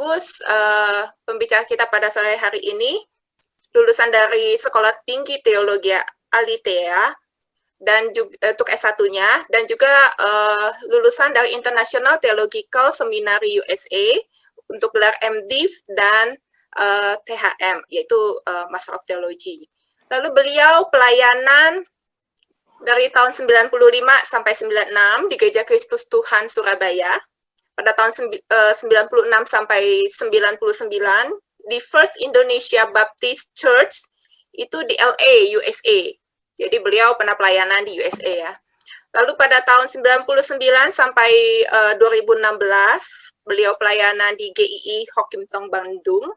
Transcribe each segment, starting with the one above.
Agus, pembicara kita pada sore hari ini, lulusan dari Sekolah Tinggi Teologi Alitea, dan juga untuk S1-nya, dan juga lulusan dari International Theological Seminary USA untuk gelar MDiv dan THM, yaitu Master of Theology. Lalu beliau pelayanan dari tahun 95 sampai 96 di Gereja Kristus Tuhan Surabaya. Pada tahun 96 sampai 99 di First Indonesia Baptist Church itu di LA, USA. Jadi beliau pernah pelayanan di USA ya. Lalu pada tahun 99 sampai 2016 beliau pelayanan di GII Hokim Tong Bandung.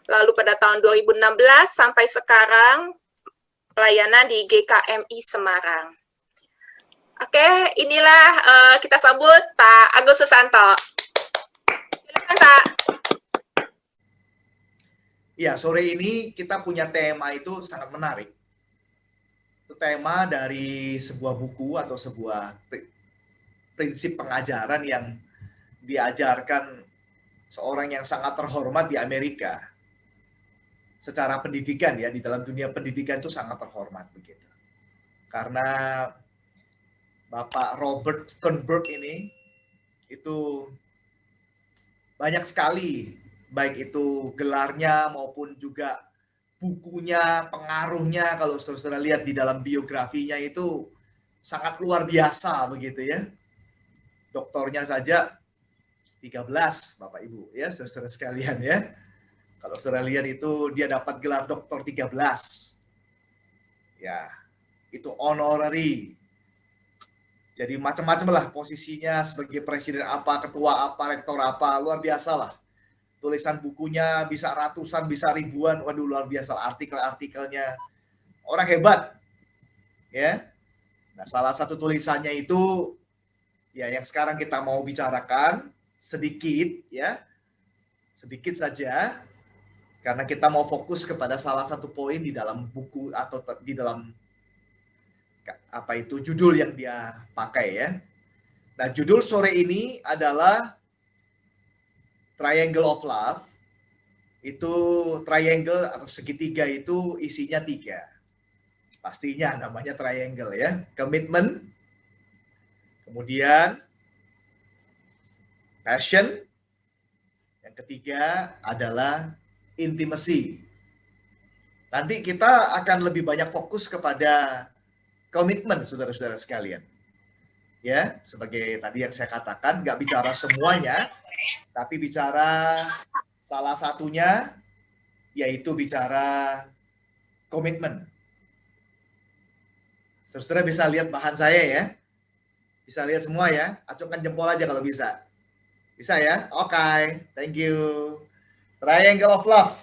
Lalu pada tahun 2016 sampai sekarang pelayanan di GKMI Semarang. Oke, inilah kita sambut Pak Agus Susanto. Silakan Pak. Ya, sore ini kita punya tema itu sangat menarik. Itu tema dari sebuah buku atau sebuah prinsip pengajaran yang diajarkan seorang yang sangat terhormat di Amerika. Secara pendidikan ya, di dalam dunia pendidikan itu sangat terhormat begitu. Karena Bapak Robert Sternberg ini itu banyak sekali, baik itu gelarnya maupun juga bukunya, pengaruhnya, kalau saudara lihat di dalam biografinya itu sangat luar biasa begitu ya. Doktornya saja 13 Bapak Ibu ya, saudara sekalian ya. Kalau saudara lihat itu dia dapat gelar doktor 13. Ya, itu honorary. Jadi macam-macam lah posisinya sebagai presiden apa, ketua apa, rektor apa, luar biasa lah. Tulisan bukunya bisa ratusan, bisa ribuan, waduh luar biasa artikel-artikelnya. Orang hebat. Ya. Nah, salah satu tulisannya itu ya yang sekarang kita mau bicarakan sedikit ya. Sedikit saja. Karena kita mau fokus kepada salah satu poin di dalam buku atau di dalam apa itu judul yang dia pakai ya. Nah, judul sore ini adalah Triangle of Love. Itu triangle atau segitiga itu isinya 3. Pastinya namanya triangle ya. Komitmen, kemudian passion, yang ketiga adalah intimacy. Nanti kita akan lebih banyak fokus kepada komitmen, saudara-saudara sekalian. Ya, sebagai tadi yang saya katakan, nggak bicara semuanya, tapi bicara salah satunya, yaitu bicara komitmen. Saudara bisa lihat bahan saya ya. Bisa lihat semua ya. Acungkan jempol aja kalau bisa. Bisa ya? Oke, thank you. Triangle of Love.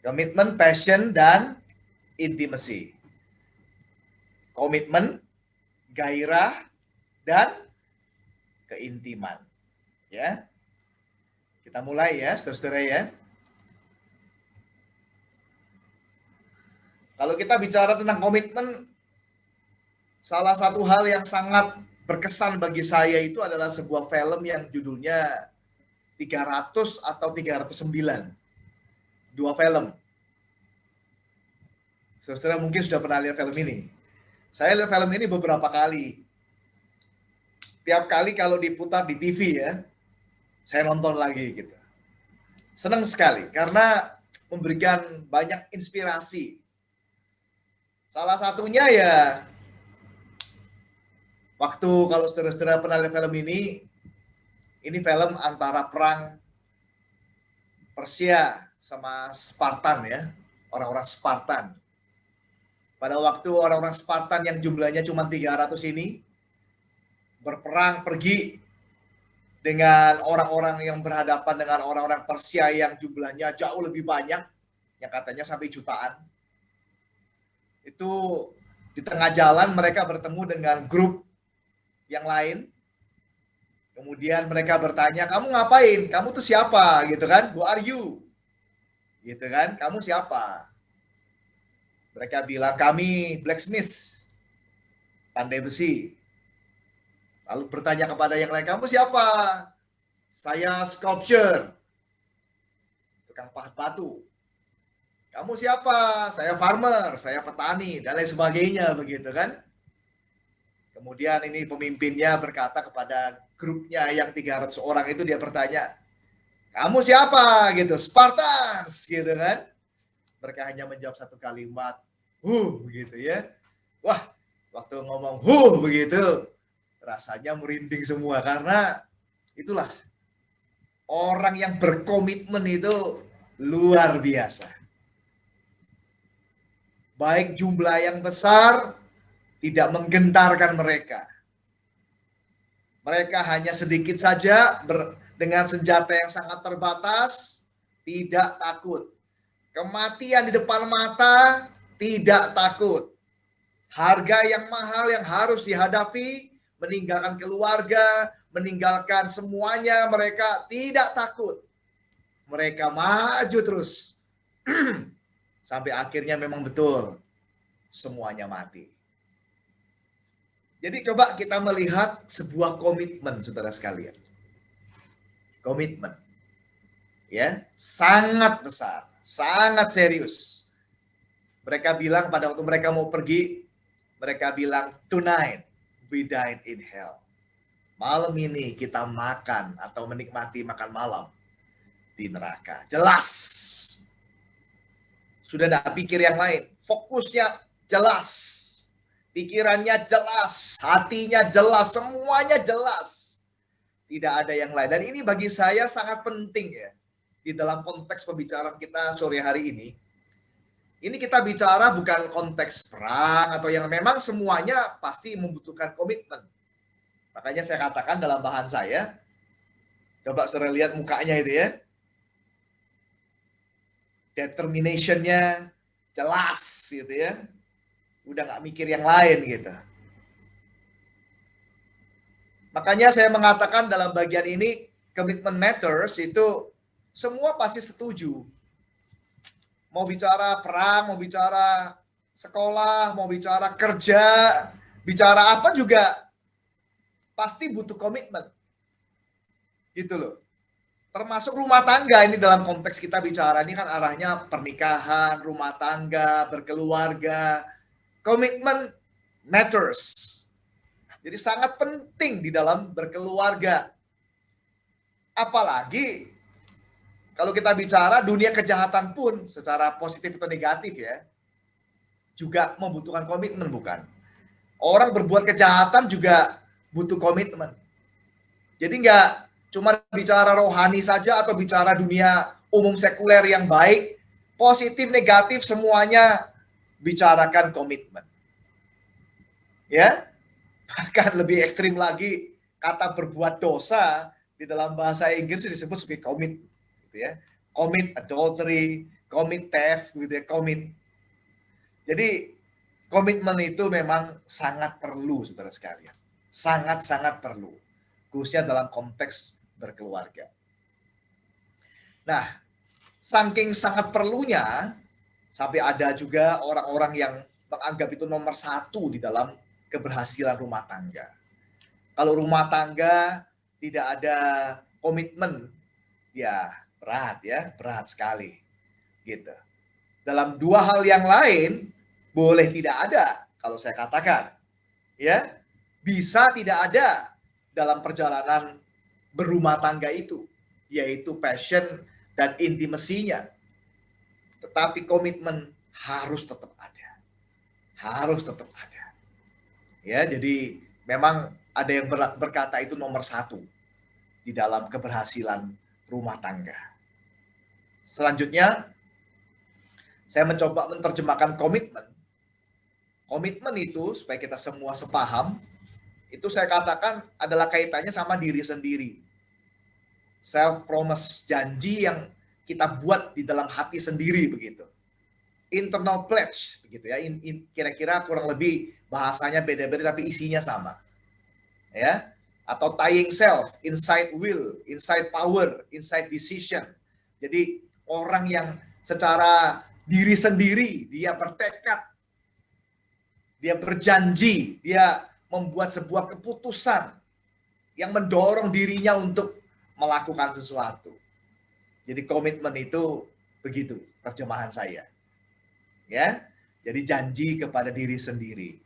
Komitmen, passion, dan intimacy. Komitmen, gairah, dan keintiman. Ya. Kita mulai ya, saudara-saudara ya. Kalau kita bicara tentang komitmen, salah satu hal yang sangat berkesan bagi saya itu adalah sebuah film yang judulnya 300 atau 309. 2 film. Saudara mungkin sudah pernah lihat film ini. Saya lihat film ini beberapa kali. Tiap kali kalau diputar di TV ya, saya nonton lagi gitu. Senang sekali karena memberikan banyak inspirasi. Salah satunya ya waktu kalau saudara-saudara pernah lihat film ini film antara perang Persia sama Spartan ya, orang-orang Spartan. Pada waktu orang-orang Spartan yang jumlahnya cuma 300 ini berperang pergi dengan orang-orang yang berhadapan dengan orang-orang Persia yang jumlahnya jauh lebih banyak, yang katanya sampai jutaan. Itu di tengah jalan mereka bertemu dengan grup yang lain. Kemudian mereka bertanya, kamu ngapain? Kamu tuh siapa? Gitu kan? Who are you? Gitu kan? Kamu siapa? Mereka bilang, kami blacksmith, pandai besi. Lalu bertanya kepada yang lain, kamu siapa? Saya sculpture. tukang pahat batu. Kamu siapa? Saya farmer, saya petani, dan lain sebagainya begitu kan. Kemudian ini pemimpinnya berkata kepada grupnya yang 300 orang itu, dia bertanya, kamu siapa? Gitu, Spartans gitu kan. Mereka hanya menjawab satu kalimat, begitu ya. Wah, waktu ngomong begitu, rasanya merinding semua, karena itulah orang yang berkomitmen itu luar biasa. Baik jumlah yang besar tidak menggentarkan mereka. Mereka hanya sedikit saja dengan senjata yang sangat terbatas, tidak takut. Kematian di depan mata, tidak takut. Harga yang mahal yang harus dihadapi, meninggalkan keluarga, meninggalkan semuanya, mereka tidak takut. Mereka maju terus. Sampai akhirnya memang betul semuanya mati. Jadi coba kita melihat sebuah komitmen, saudara sekalian. Komitmen. Ya, sangat besar, sangat serius. Mereka bilang pada waktu mereka mau pergi, mereka bilang, tonight we dine in hell. Malam ini kita makan atau menikmati makan malam di neraka. Jelas. Sudah tidak pikir yang lain. Fokusnya jelas. Pikirannya jelas. Hatinya jelas. Semuanya jelas. Tidak ada yang lain. Dan ini bagi saya sangat penting ya. Di dalam konteks pembicaraan kita sore hari ini. Ini kita bicara bukan konteks perang atau yang memang semuanya pasti membutuhkan komitmen. Makanya saya katakan dalam bahan saya. Coba saudara lihat mukanya itu ya. Determinationnya jelas gitu ya, udah nggak mikir yang lain gitu. Makanya saya mengatakan dalam bagian ini commitment matters itu semua pasti setuju. Mau bicara perang, mau bicara sekolah, mau bicara kerja, bicara apa juga pasti butuh komitmen. Gitu loh. Termasuk rumah tangga, ini dalam konteks kita bicara ini kan arahnya pernikahan, rumah tangga, berkeluarga. Komitmen matters. Jadi sangat penting di dalam berkeluarga. Apalagi kalau kita bicara dunia kejahatan pun secara positif atau negatif ya, juga membutuhkan komitmen bukan? Orang berbuat kejahatan juga butuh komitmen. Jadi nggak cuma bicara rohani saja atau bicara dunia umum sekuler yang baik, positif, negatif, semuanya bicarakan komitmen. Ya, bahkan lebih ekstrim lagi, kata berbuat dosa di dalam bahasa Inggris disebut sebagai commit, gitu ya. Commit adultery, commit theft, gitu ya, commit. Jadi komitmen itu memang sangat perlu, saudara sekalian. Sangat-sangat perlu. Khususnya dalam konteks berkeluarga. Nah, saking sangat perlunya, sampai ada juga orang-orang yang menganggap itu nomor satu di dalam keberhasilan rumah tangga. Kalau rumah tangga tidak ada komitmen, ya berat sekali. Gitu. Dalam dua hal yang lain, boleh tidak ada, kalau saya katakan. Ya, bisa tidak ada dalam perjalanan berumah tangga itu, yaitu passion dan intimasinya. Tetapi komitmen harus tetap ada. Harus tetap ada. Ya, jadi memang ada yang berkata itu nomor satu di dalam keberhasilan rumah tangga. Selanjutnya, saya mencoba menerjemahkan komitmen. Komitmen itu, supaya kita semua sepaham, itu saya katakan adalah kaitannya sama diri sendiri. Self-promise, janji yang kita buat di dalam hati sendiri begitu. Internal pledge begitu ya. Kira-kira kurang lebih bahasanya beda-beda tapi isinya sama. Ya. Atau tying self, inside will, inside power, inside decision. Jadi orang yang secara diri sendiri dia bertekad, dia berjanji, dia membuat sebuah keputusan yang mendorong dirinya untuk melakukan sesuatu. Jadi komitmen itu begitu terjemahan saya. Ya. Jadi janji kepada diri sendiri.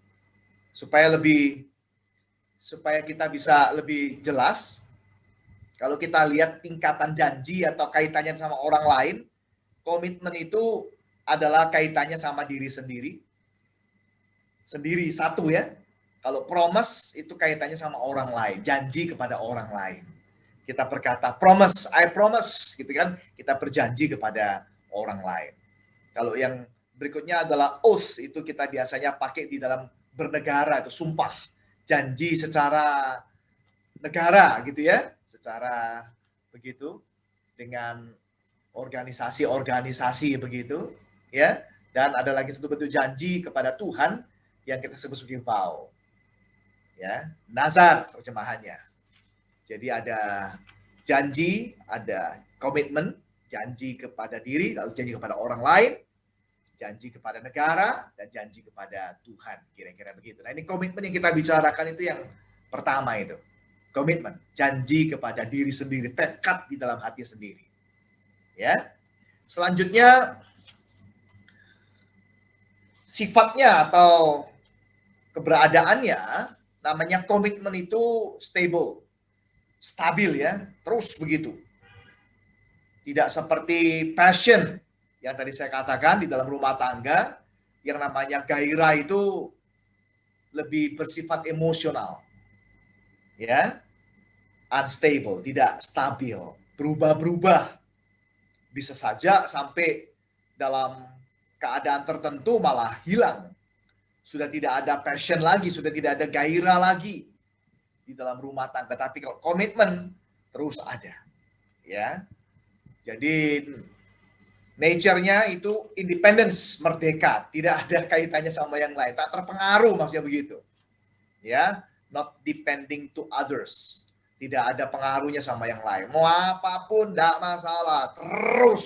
Supaya kita bisa lebih jelas, kalau kita lihat tingkatan janji atau kaitannya sama orang lain, komitmen itu adalah kaitannya sama diri sendiri. Sendiri satu ya. Kalau promise itu kaitannya sama orang lain, janji kepada orang lain. Kita berkata promise, I promise, gitu kan? Kita berjanji kepada orang lain. Kalau yang berikutnya adalah oath, itu kita biasanya pakai di dalam bernegara, itu sumpah, janji secara negara gitu ya, secara begitu dengan organisasi-organisasi begitu ya. Dan ada lagi satu bentuk janji kepada Tuhan yang kita sebut sebagai vow. Ya, nazar terjemahannya. Jadi ada janji, ada komitmen, janji kepada diri, lalu janji kepada orang lain, janji kepada negara, dan janji kepada Tuhan. Kira-kira begitu. Nah, ini komitmen yang kita bicarakan itu yang pertama itu. Komitmen, janji kepada diri sendiri, tekad di dalam hati sendiri. Ya. Selanjutnya, sifatnya atau keberadaannya, namanya komitmen itu stable, stabil ya, terus begitu. Tidak seperti passion yang tadi saya katakan di dalam rumah tangga, yang namanya gairah itu lebih bersifat emosional. Ya. Unstable, tidak stabil, berubah-berubah. Bisa saja sampai dalam keadaan tertentu malah hilang. Sudah tidak ada passion lagi, sudah tidak ada gairah lagi di dalam rumah tangga. Tapi kalau komitmen terus ada. Ya. Jadi nature-nya itu independence, merdeka, tidak ada kaitannya sama yang lain, tak terpengaruh, maksudnya begitu. Ya, not depending to others. Tidak ada pengaruhnya sama yang lain. Mau apapun tidak masalah, terus.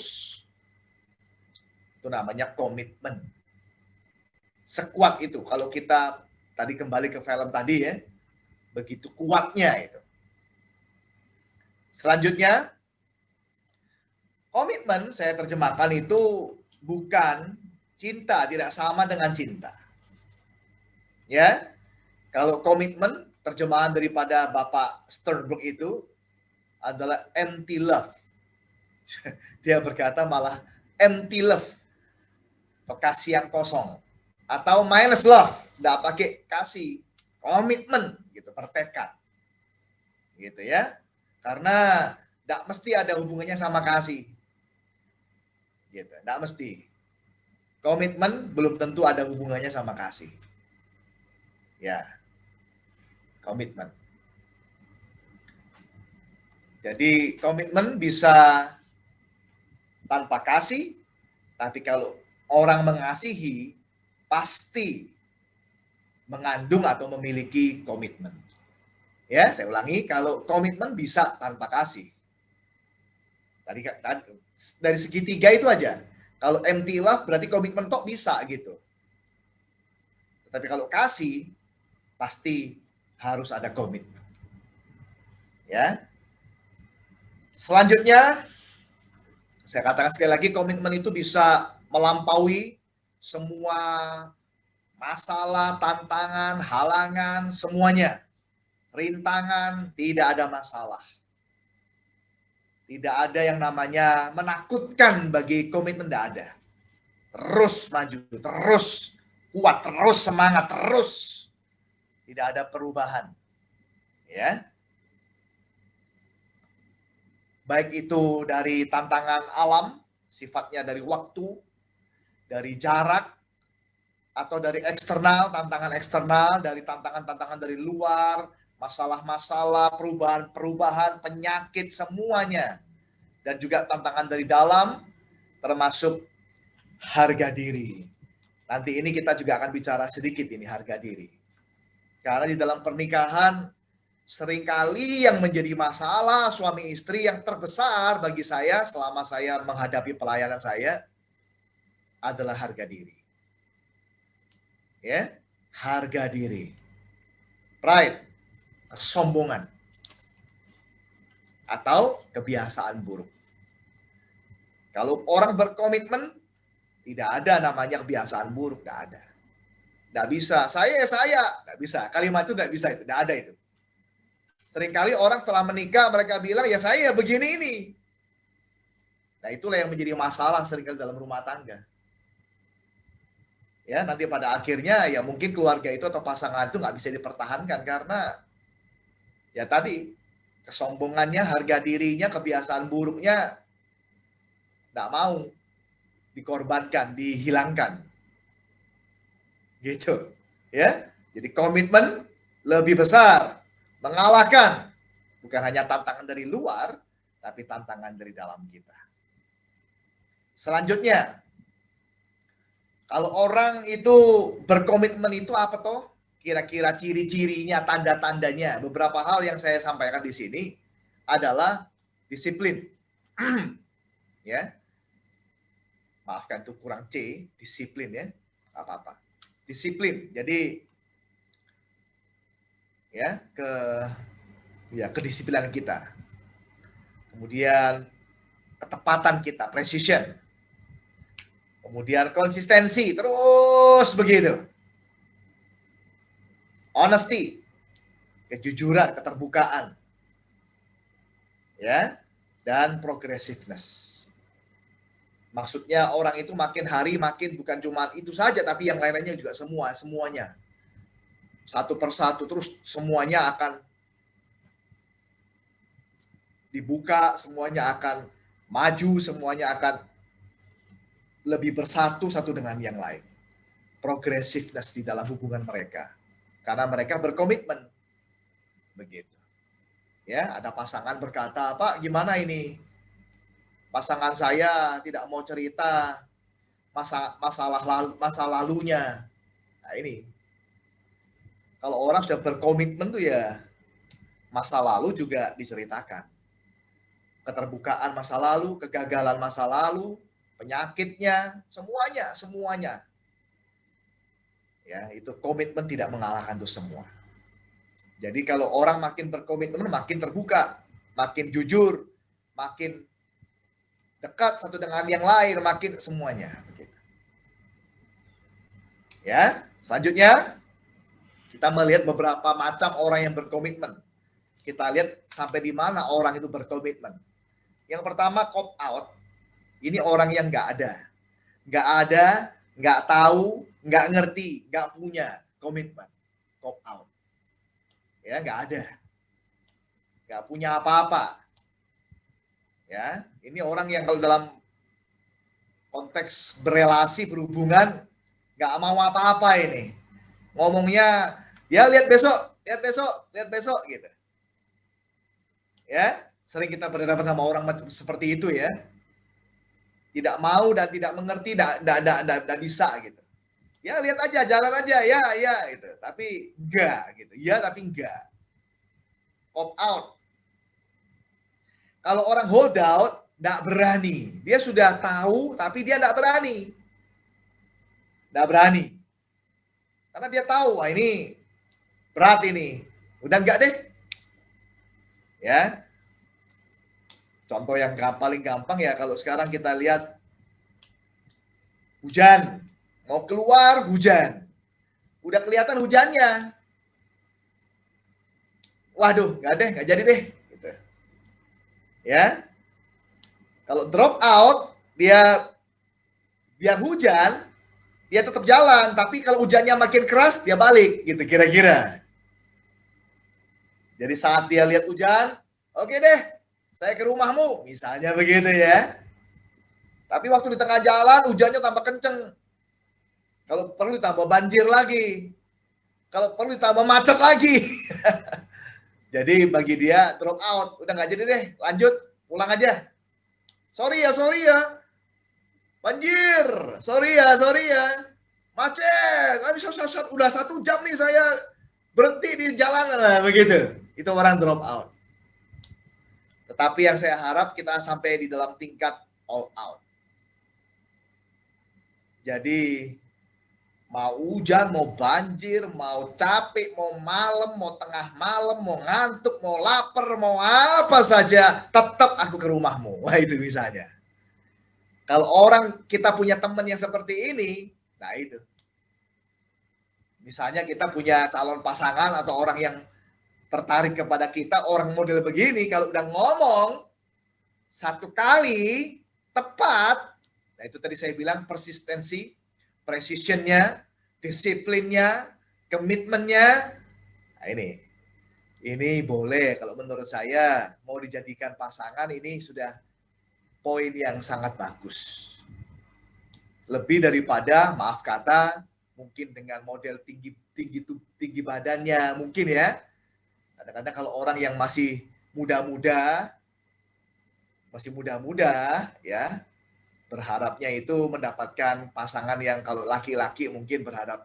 Itu namanya komitmen. Sekuat itu kalau kita tadi kembali ke film tadi ya, begitu kuatnya itu. Selanjutnya, komitmen saya terjemahkan itu bukan cinta, tidak sama dengan cinta. Ya, kalau komitmen terjemahan daripada Bapak Sternberg itu adalah empty love. Dia berkata malah empty love, atau kasih yang kosong. Atau minus love, tidak pakai kasih, komitmen gitu, bertekad. Gitu ya. Karena tidak mesti ada hubungannya sama kasih. Gitu, tidak mesti. Komitmen belum tentu ada hubungannya sama kasih. Ya. Komitmen. Jadi komitmen bisa tanpa kasih, tapi kalau orang mengasihi pasti mengandung atau memiliki komitmen. Ya, saya ulangi, kalau komitmen bisa tanpa kasih. Tadi dari segitiga itu aja. Kalau empty love berarti komitmen tok bisa gitu. Tapi kalau kasih pasti harus ada komitmen. Ya. Selanjutnya, saya katakan sekali lagi, komitmen itu bisa melampaui semua masalah, tantangan, halangan, semuanya. Rintangan, tidak ada masalah. Tidak ada yang namanya menakutkan bagi komitmen, tidak ada. Terus maju, terus kuat, terus semangat, terus. Tidak ada perubahan. Ya. Baik itu dari tantangan alam, sifatnya dari waktu, dari jarak, atau dari eksternal, tantangan eksternal, dari tantangan-tantangan dari luar, masalah-masalah, perubahan-perubahan, penyakit, semuanya. Dan juga tantangan dari dalam, termasuk harga diri. Nanti ini kita juga akan bicara sedikit ini harga diri. Karena di dalam pernikahan, seringkali yang menjadi masalah suami istri yang terbesar bagi saya selama saya menghadapi pelayanan saya adalah harga diri. Ya, harga diri. Pride, kesombongan. Atau kebiasaan buruk. Kalau orang berkomitmen, tidak ada namanya kebiasaan buruk, tidak ada. Tidak bisa, saya, tidak bisa. Kalimat itu tidak bisa, itu tidak ada itu. Seringkali orang setelah menikah, mereka bilang, ya saya begini ini. Nah itulah yang menjadi masalah seringkali dalam rumah tangga. Ya nanti pada akhirnya ya mungkin keluarga itu atau pasangan itu nggak bisa dipertahankan karena ya tadi kesombongannya, harga dirinya, kebiasaan buruknya nggak mau dikorbankan, dihilangkan. Gitu. Ya. Jadi komitmen lebih besar, mengalahkan bukan hanya tantangan dari luar, tapi tantangan dari dalam kita. Selanjutnya, kalau orang itu berkomitmen itu apa toh? Kira-kira ciri-cirinya, tanda-tandanya. Beberapa hal yang saya sampaikan di sini adalah disiplin. Ya. Maafkan itu kurang C, disiplin ya. Apa-apa. Disiplin. Jadi ya kedisiplinan kita. Kemudian ketepatan kita, precision. Kemudian konsistensi, terus begitu. Honesty, kejujuran, keterbukaan. Ya, dan progressiveness. Maksudnya orang itu makin hari makin bukan cuma itu saja, tapi yang lainnya juga semuanya. Satu persatu terus semuanya akan dibuka, semuanya akan maju, semuanya akan lebih bersatu satu dengan yang lain. Progressiveness di dalam hubungan mereka. Karena mereka berkomitmen. Begitu. Ya, ada pasangan berkata, "Pak, gimana ini? Pasangan saya tidak mau cerita masa lalunya." Nah, ini. Kalau orang sudah berkomitmen tuh ya masa lalu juga diceritakan. Keterbukaan masa lalu, kegagalan masa lalu, penyakitnya, semuanya. Ya, itu komitmen tidak mengalahkan itu semua. Jadi kalau orang makin berkomitmen, makin terbuka, makin jujur, makin dekat satu dengan yang lain, makin semuanya. Ya, selanjutnya kita melihat beberapa macam orang yang berkomitmen. Kita lihat sampai di mana orang itu berkomitmen. Yang pertama, cop out. Ini orang yang nggak ada, nggak tahu, nggak ngerti, nggak punya komitmen. Cop out. Ya, nggak ada. Nggak punya apa-apa. Ya, ini orang yang kalau dalam konteks berelasi, berhubungan, nggak mau apa-apa ini. Ngomongnya, ya lihat besok, gitu. Ya, sering kita berhadapan sama orang seperti itu ya. Tidak mau dan tidak mengerti, tidak bisa gitu. Ya lihat aja, jalan aja, ya gitu. Tapi enggak gitu. Ya tapi enggak. Opt out. Kalau orang hold out, enggak berani. Dia sudah tahu, tapi dia enggak berani. Enggak berani. Karena dia tahu, wah ini berat ini. Udah enggak deh. Ya. Contoh yang paling gampang ya kalau sekarang kita lihat hujan. Mau keluar hujan. Udah kelihatan hujannya. Waduh, nggak jadi deh. Gitu. Ya. Kalau drop out, dia biar hujan, dia tetap jalan. Tapi kalau hujannya makin keras, dia balik. Gitu kira-kira. Jadi saat dia lihat hujan, oke deh, saya ke rumahmu. Misalnya begitu ya. Tapi waktu di tengah jalan, hujannya tambah kenceng. Kalau perlu ditambah banjir lagi. Kalau perlu ditambah macet lagi. Jadi bagi dia drop out. Udah nggak jadi deh. Lanjut. Pulang aja. Sorry ya. Banjir. Sorry ya. Macet. Udah 1 jam nih saya berhenti di jalan. Nah, begitu. Itu orang drop out. Tetapi yang saya harap kita sampai di dalam tingkat all out. Jadi mau hujan, mau banjir, mau capek, mau malam, mau tengah malam, mau ngantuk, mau lapar, mau apa saja, tetap aku ke rumahmu. Wah itu misalnya. Kalau orang kita punya teman yang seperti ini, nah itu. Misalnya kita punya calon pasangan atau orang yang tertarik kepada kita, orang model begini, kalau udah ngomong satu kali tepat, nah itu tadi saya bilang persistensi, precisionnya, disiplinnya, komitmennya, nah ini boleh kalau menurut saya mau dijadikan pasangan ini sudah poin yang sangat bagus. Lebih daripada maaf kata mungkin dengan model tinggi badannya mungkin ya. Kadang-kadang kalau orang yang masih muda-muda ya, berharapnya itu mendapatkan pasangan yang kalau laki-laki mungkin berharap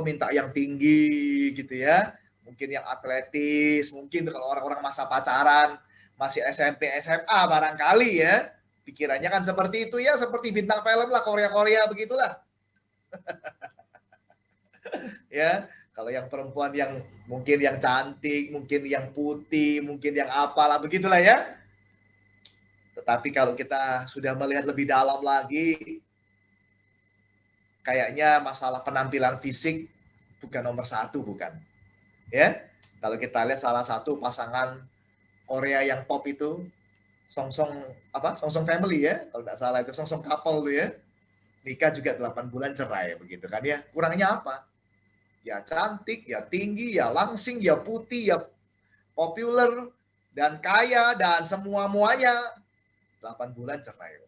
minta yang tinggi gitu ya, mungkin yang atletis, mungkin kalau orang-orang masa pacaran masih SMP SMA barangkali ya, pikirannya kan seperti itu ya, seperti bintang film lah, Korea-Korea begitulah. Ya, kalau yang perempuan yang mungkin yang cantik, mungkin yang putih, mungkin yang apalah begitulah ya. Tetapi kalau kita sudah melihat lebih dalam lagi, kayaknya masalah penampilan fisik bukan nomor satu, bukan. Ya, kalau kita lihat salah satu pasangan Korea yang top itu, Song Song Family ya, kalau tidak salah itu Song couple tuh ya, nikah juga 8 bulan cerai begitu kan ya. Kurangnya apa? Ya cantik, ya tinggi, ya langsing, ya putih, ya populer, dan kaya, dan semua-muanya 8 bulan cerai.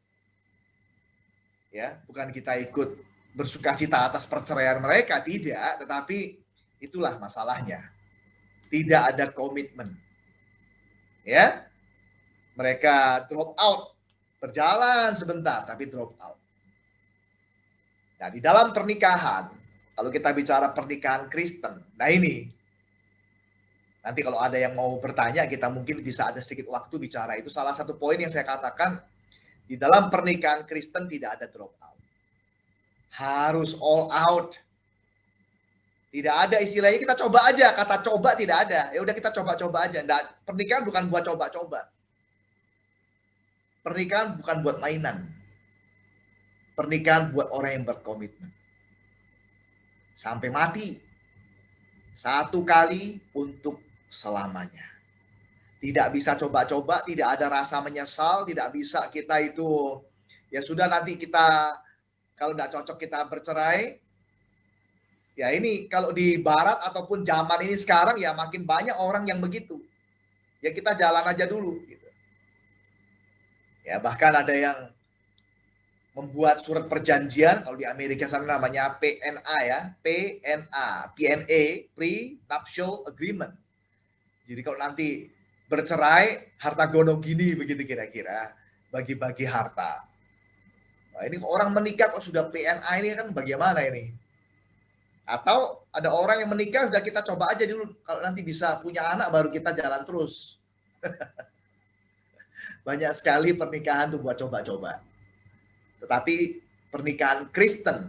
Ya, bukan kita ikut bersukacita atas perceraian mereka, tidak, tetapi itulah masalahnya. Tidak ada komitmen. Ya. Mereka drop out, berjalan sebentar tapi drop out. Nah, di dalam pernikahan, kalau kita bicara pernikahan Kristen, nah ini nanti kalau ada yang mau bertanya, kita mungkin bisa ada sedikit waktu bicara. Itu salah satu poin yang saya katakan, di dalam pernikahan Kristen tidak ada drop out. Harus all out. Tidak ada istilahnya kita coba aja, kata coba tidak ada. Ya udah kita coba-coba aja. Nah, pernikahan bukan buat coba-coba. Pernikahan bukan buat mainan. Pernikahan buat orang yang berkomitmen. Sampai mati. Satu kali untuk selamanya. Tidak bisa coba-coba, tidak ada rasa menyesal, tidak bisa kita itu, ya sudah nanti kita, kalau tidak cocok kita bercerai. Ya ini kalau di barat ataupun zaman ini sekarang ya makin banyak orang yang begitu. Ya kita jalan aja dulu. Gitu. Ya bahkan ada yang membuat surat perjanjian, kalau di Amerika sana namanya PNA ya, PNA, Pre-Nuptial Agreement. Jadi kalau nanti bercerai, harta gono gini begitu kira-kira, bagi-bagi harta. Nah, ini orang menikah kok sudah PNA ini kan bagaimana ini? Atau ada orang yang menikah sudah kita coba aja dulu, kalau nanti bisa punya anak baru kita jalan terus. Banyak sekali pernikahan tuh buat coba-coba. Tetapi pernikahan Kristen,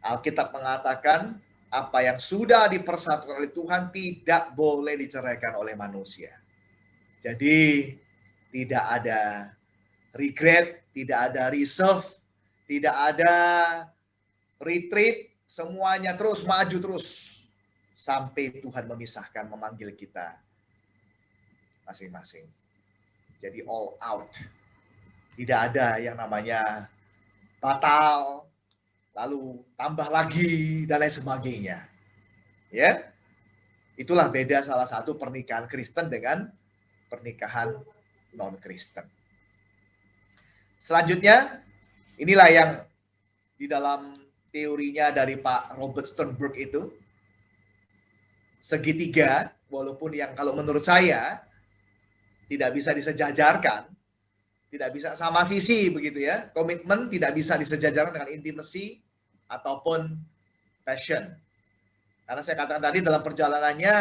Alkitab mengatakan apa yang sudah dipersatukan oleh Tuhan tidak boleh diceraikan oleh manusia. Jadi tidak ada regret, tidak ada reserve, tidak ada retreat, semuanya terus maju terus sampai Tuhan memisahkan, memanggil kita masing-masing. Jadi all out. Tidak ada yang namanya batal, lalu tambah lagi, dan lain sebagainya. Ya, itulah beda salah satu pernikahan Kristen dengan pernikahan non-Kristen. Selanjutnya, inilah yang di dalam teorinya dari Pak Robert Sternberg itu, segitiga, walaupun yang kalau menurut saya tidak bisa disejajarkan, tidak bisa sama sisi begitu ya. Komitmen tidak bisa disejajarkan dengan intimacy ataupun passion. Karena saya katakan tadi dalam perjalanannya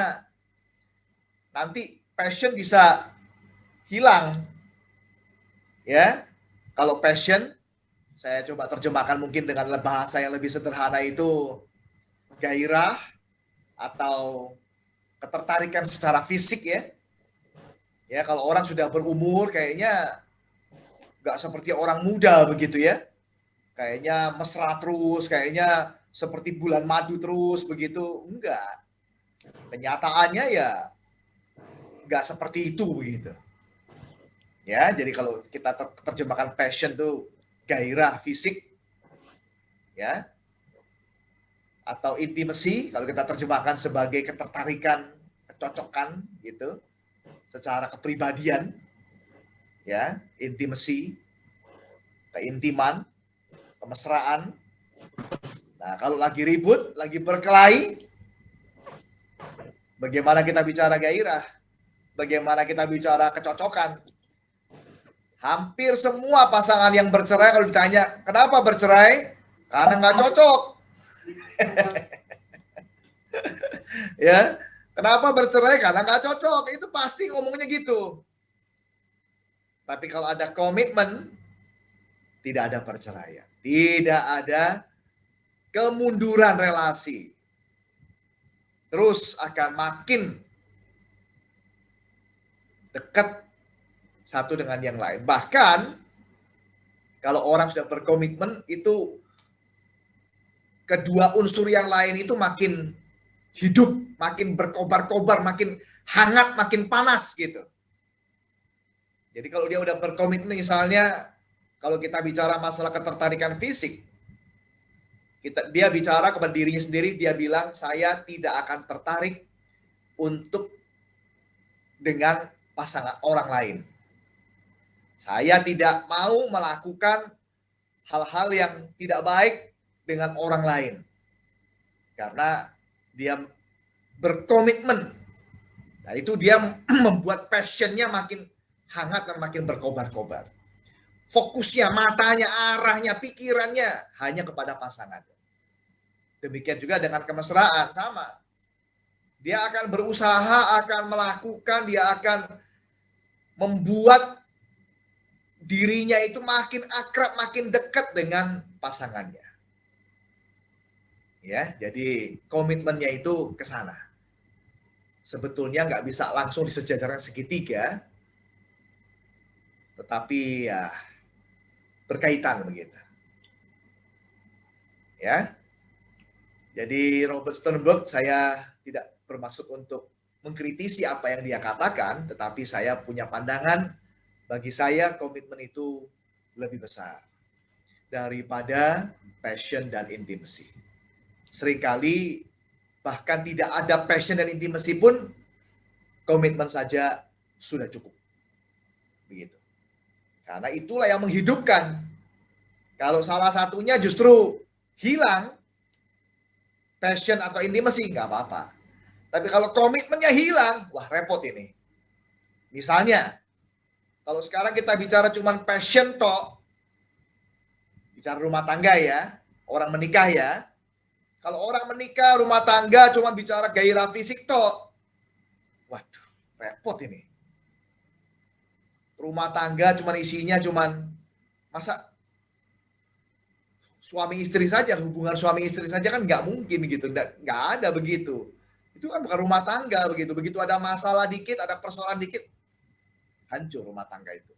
nanti passion bisa hilang. Ya. Kalau passion, saya coba terjemahkan mungkin dengan bahasa yang lebih sederhana itu gairah atau ketertarikan secara fisik ya. Ya, kalau orang sudah berumur kayaknya nggak seperti orang muda begitu ya. Kayaknya mesra terus, kayaknya seperti bulan madu terus begitu. Enggak. Kenyataannya ya nggak seperti itu begitu. Ya, jadi kalau kita terjemahkan passion tuh gairah fisik, ya, atau intimacy kalau kita terjemahkan sebagai ketertarikan, kecocokan gitu, secara kepribadian, ya, intimacy, keintiman, kemesraan. Nah, kalau lagi ribut, lagi berkelahi, bagaimana kita bicara gairah? Bagaimana kita bicara kecocokan? Hampir semua pasangan yang bercerai kalau ditanya, kenapa bercerai? Karena nggak cocok. Ya, kenapa bercerai? Karena nggak cocok. Itu pasti ngomongnya gitu. Tapi kalau ada komitmen, tidak ada perceraian. Tidak ada kemunduran relasi. Terus akan makin dekat satu dengan yang lain. Bahkan kalau orang sudah berkomitmen itu kedua unsur yang lain itu makin hidup, makin berkobar-kobar, makin hangat, makin panas gitu. Jadi kalau dia udah berkomitmen misalnya kalau kita bicara masalah ketertarikan fisik, dia bicara kepada dirinya sendiri, dia bilang saya tidak akan tertarik untuk dengan pasangan orang lain. Saya tidak mau melakukan hal-hal yang tidak baik dengan orang lain. Karena dia berkomitmen. Nah, itu dia membuat passionnya makin hangat dan makin berkobar-kobar. Fokusnya, matanya, arahnya, pikirannya hanya kepada pasangan. Demikian juga dengan kemesraan, sama. Dia akan berusaha, akan melakukan, dia akan membuat dirinya itu makin akrab, makin dekat dengan pasangannya. Ya, jadi komitmennya itu ke sana. Sebetulnya nggak bisa langsung disejajarkan segitiga, tetapi ya berkaitan begitu. Ya, jadi Robert Sternberg saya tidak bermaksud untuk mengkritisi apa yang dia katakan, tetapi saya punya pandangan. Bagi saya komitmen itu lebih besar daripada passion dan intimacy. Seringkali bahkan tidak ada passion dan intimacy pun komitmen saja sudah cukup. Begitu. Karena itulah yang menghidupkan. Kalau salah satunya justru hilang, passion atau intimacy nggak apa-apa. Tapi kalau komitmennya hilang, wah repot ini. Misalnya, kalau sekarang kita bicara cuma passion tok, bicara rumah tangga ya, orang menikah ya. Kalau orang menikah, rumah tangga cuma bicara gairah fisik tok, waduh, repot ini. Rumah tangga cuma isinya masa suami istri saja, hubungan suami istri saja kan nggak mungkin gitu, nggak ada begitu. Itu kan bukan rumah tangga begitu. Begitu ada masalah dikit, ada persoalan dikit, hancur rumah tangga itu.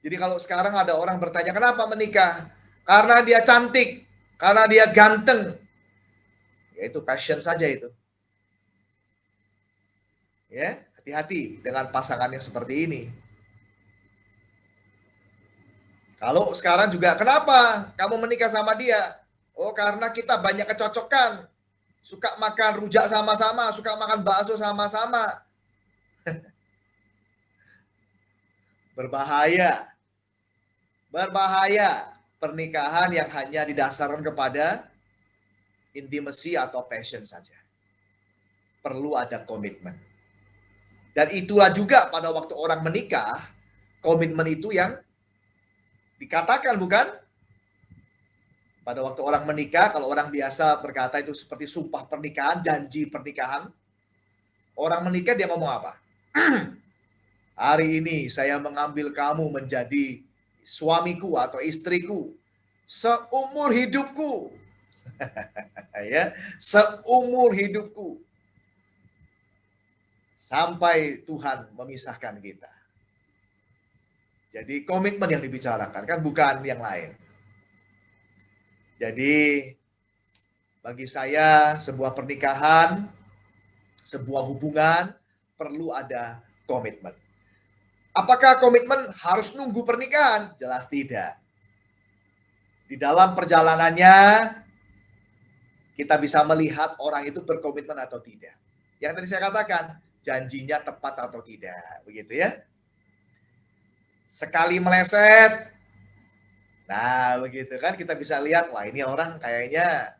Jadi kalau sekarang ada orang bertanya, kenapa menikah? Karena dia cantik, karena dia ganteng. Ya itu passion saja itu. Ya, hati-hati dengan pasangan yang seperti ini. Kalau sekarang juga, kenapa kamu menikah sama dia? Oh, karena kita banyak kecocokan. Suka makan rujak sama-sama, suka makan bakso sama-sama. Berbahaya. Berbahaya pernikahan yang hanya didasarkan kepada intimacy atau passion saja. Perlu ada komitmen. Dan itulah juga pada waktu orang menikah, komitmen itu yang dikatakan, bukan? Pada waktu orang menikah, kalau orang biasa berkata itu seperti sumpah pernikahan, janji pernikahan. Orang menikah dia ngomong apa? Hari ini saya mengambil kamu menjadi suamiku atau istriku seumur hidupku. Ya, seumur hidupku. Sampai Tuhan memisahkan kita. Jadi komitmen yang dibicarakan, kan bukan yang lain. Jadi bagi saya sebuah pernikahan, sebuah hubungan perlu ada komitmen. Apakah komitmen harus nunggu pernikahan? Jelas tidak. Di dalam perjalanannya kita bisa melihat orang itu berkomitmen atau tidak. Yang tadi saya katakan, janjinya tepat atau tidak, begitu ya. Sekali meleset, nah begitu kan kita bisa lihat, wah ini orang kayaknya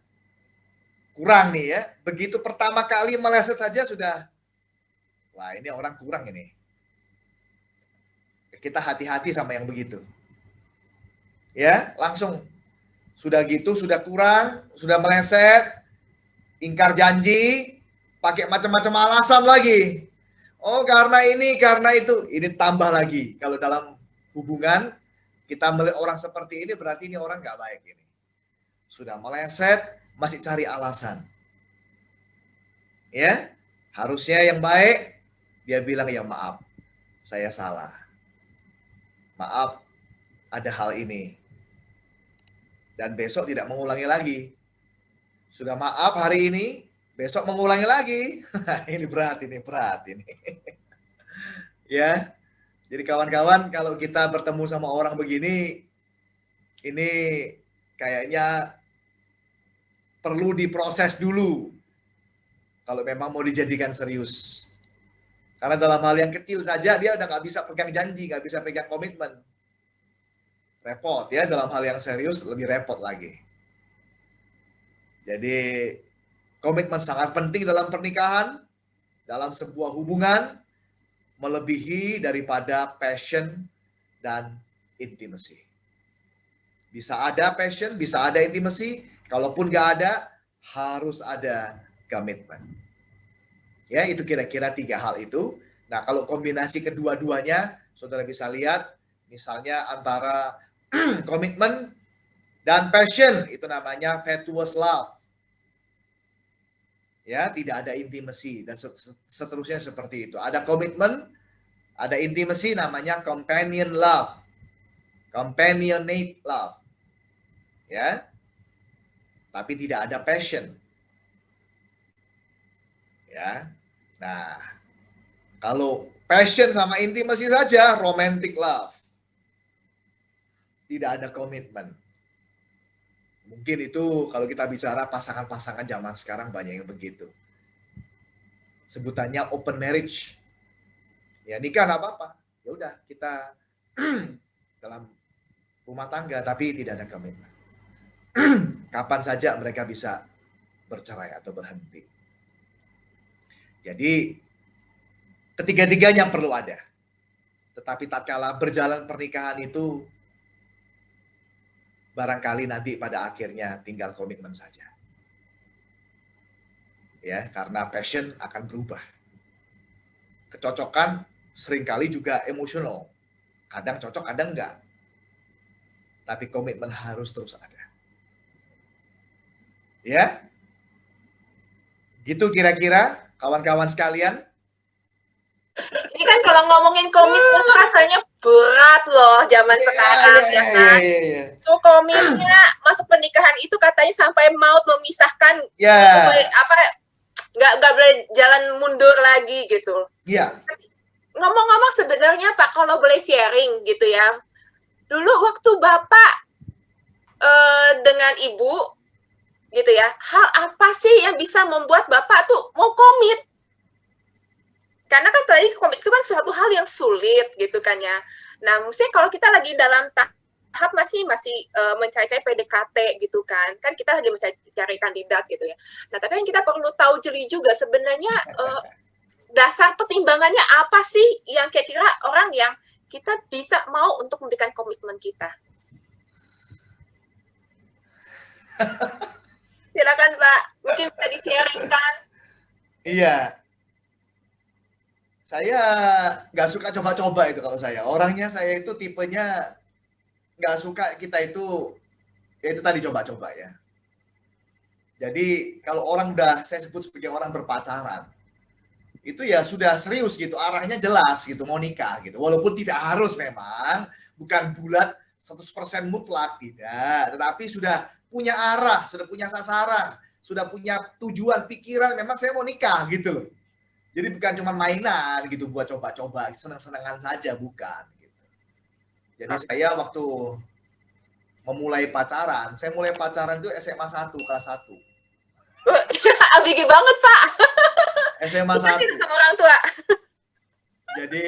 kurang nih ya. Begitu pertama kali meleset saja sudah, wah ini orang kurang ini. Kita hati-hati sama yang begitu. Ya, langsung sudah gitu, sudah kurang, sudah meleset, ingkar janji, pakai macam-macam alasan lagi. Oh, karena ini, karena itu. Ini tambah lagi. Kalau dalam hubungan, kita melihat orang seperti ini, berarti ini orang nggak baik ini. Sudah meleset, masih cari alasan. Ya, harusnya yang baik, dia bilang, ya maaf, saya salah. Maaf, ada hal ini. Dan besok tidak mengulangi lagi. Sudah maaf hari ini, besok mengulangi lagi. Ini berat ini. Ya. Jadi kawan-kawan, kalau kita bertemu sama orang begini, ini kayaknya perlu diproses dulu. Kalau memang mau dijadikan serius. Karena dalam hal yang kecil saja dia udah nggak bisa pegang janji, nggak bisa pegang komitmen. Repot ya, dalam hal yang serius lebih repot lagi. Jadi komitmen sangat penting dalam pernikahan, dalam sebuah hubungan, melebihi daripada passion dan intimacy. Bisa ada passion, bisa ada intimacy, kalaupun nggak ada, harus ada komitmen. Ya, itu kira-kira 3 hal itu. Nah, kalau kombinasi kedua-duanya, saudara bisa lihat, misalnya antara komitmen dan passion, itu namanya fatuous love. Ya, tidak ada intimacy dan seterusnya seperti itu. Ada komitmen, ada intimacy, namanya companion love, companionate love. Ya, tapi tidak ada passion. Ya, nah, kalau passion sama intimacy saja, romantic love. Tidak ada komitmen. Mungkin itu kalau kita bicara pasangan-pasangan zaman sekarang banyak yang begitu. Sebutannya open marriage. Ya nikah nggak apa-apa. Ya udah kita dalam rumah tangga tapi tidak ada komitmen. Kapan saja mereka bisa bercerai atau berhenti. Jadi ketiga-tiganya perlu ada. Tetapi tatkala berjalan pernikahan itu barangkali nanti pada akhirnya tinggal komitmen saja. Ya, karena passion akan berubah. Kecocokan seringkali juga emosional. Kadang cocok, kadang enggak. Tapi komitmen harus terus ada. Ya. Gitu kira-kira kawan-kawan sekalian. Ini kan kalau ngomongin komitmen tuh rasanya berat loh zaman sekarang ya kan. Tuh komitmennya masuk pernikahan itu katanya sampai maut memisahkan. Apa nggak boleh jalan mundur lagi gitu. Iya. Ngomong-ngomong sebenarnya Pak, kalau boleh sharing gitu ya. Dulu waktu Bapak dengan Ibu gitu ya, hal apa sih yang bisa membuat Bapak tuh mau komit? Karena kan tadi komit itu kan suatu hal yang sulit gitu kan ya. Nah, mungkin kalau kita lagi dalam tahap masih mencari-cari PDKT gitu kan kita lagi mencari kandidat gitu ya. Nah, tapi yang kita perlu tahu jeli juga sebenarnya dasar pertimbangannya apa sih yang kira-kira orang yang kita bisa mau untuk memberikan komitmen kita. Silakan Pak, mungkin bisa di-sharingkan. Iya. Saya nggak suka coba-coba itu kalau saya. Orangnya saya itu tipenya nggak suka kita itu, ya itu tadi coba-coba ya. Jadi kalau orang udah saya sebut sebagai orang berpacaran, itu ya sudah serius gitu, arahnya jelas gitu, mau nikah gitu. Walaupun tidak harus memang, bukan bulat 100% mutlak, tidak. Tetapi sudah punya arah, sudah punya sasaran, sudah punya tujuan, pikiran, memang saya mau nikah gitu loh. Jadi bukan cuma mainan gitu, buat coba-coba, senang-senangan saja, bukan. Gitu. Jadi saya waktu memulai pacaran, saya mulai pacaran itu SMA 1, kelas 1. Abigi banget, Pak. SMA Gimana 1. sama orang tua? Jadi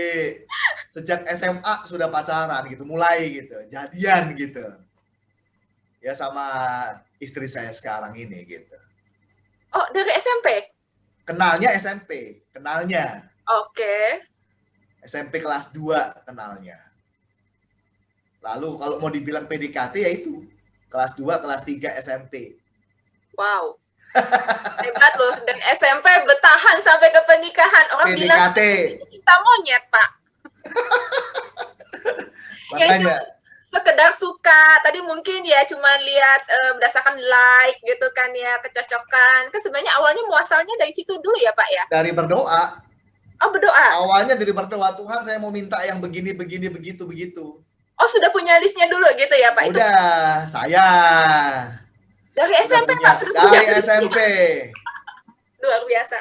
sejak SMA sudah pacaran gitu, mulai gitu, jadian gitu. Ya sama istri saya sekarang ini gitu. Oh, dari SMP? Kenalnya SMP, kenalnya. Oke. SMP kelas 2 kenalnya. Lalu kalau mau dibilang PDKT ya itu, kelas 2, kelas 3 SMP. Wow. Hebat loh, dan SMP bertahan sampai ke pernikahan. Orang bilang PDKT. kita monyet, Pak. Ya itu Makanya sekedar suka. Tadi mungkin ya cuma lihat berdasarkan like gitu kan ya, kecocokan. Kan sebenarnya awalnya muasalnya dari situ dulu ya, Pak ya? dari berdoa, Oh, berdoa. awalnya dari berdoa, Tuhan saya mau minta yang begini, begini, begitu, begitu. Oh, sudah punya listnya dulu gitu ya, Pak? Itu Udah, saya dari sudah SMP, punya, Pak, sudah punya dari listnya. SMP. Luar biasa.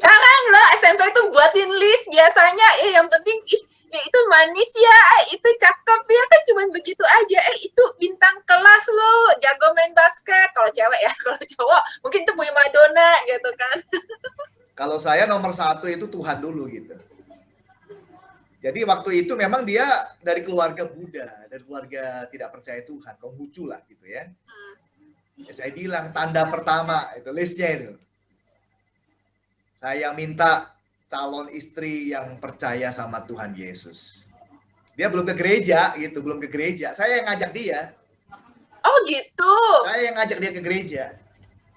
Jarang loh SMP itu buatin list biasanya. Yang penting ya itu manis ya, itu cakep ya, kan cuma begitu aja. Itu bintang kelas lo, jago main basket. Kalau cewek ya, kalau cowok mungkin itu punya Madonna gitu kan. Kalau saya nomor 1 itu Tuhan dulu gitu. Jadi waktu itu memang dia dari keluarga Buddha, dari keluarga tidak percaya Tuhan, Konghucu lah gitu ya. Ya saya bilang tanda pertama itu listnya itu. Saya minta calon istri yang percaya sama Tuhan Yesus. Dia belum ke gereja gitu, belum ke gereja. Saya yang ngajak dia. Oh gitu. Saya yang ngajak dia ke gereja.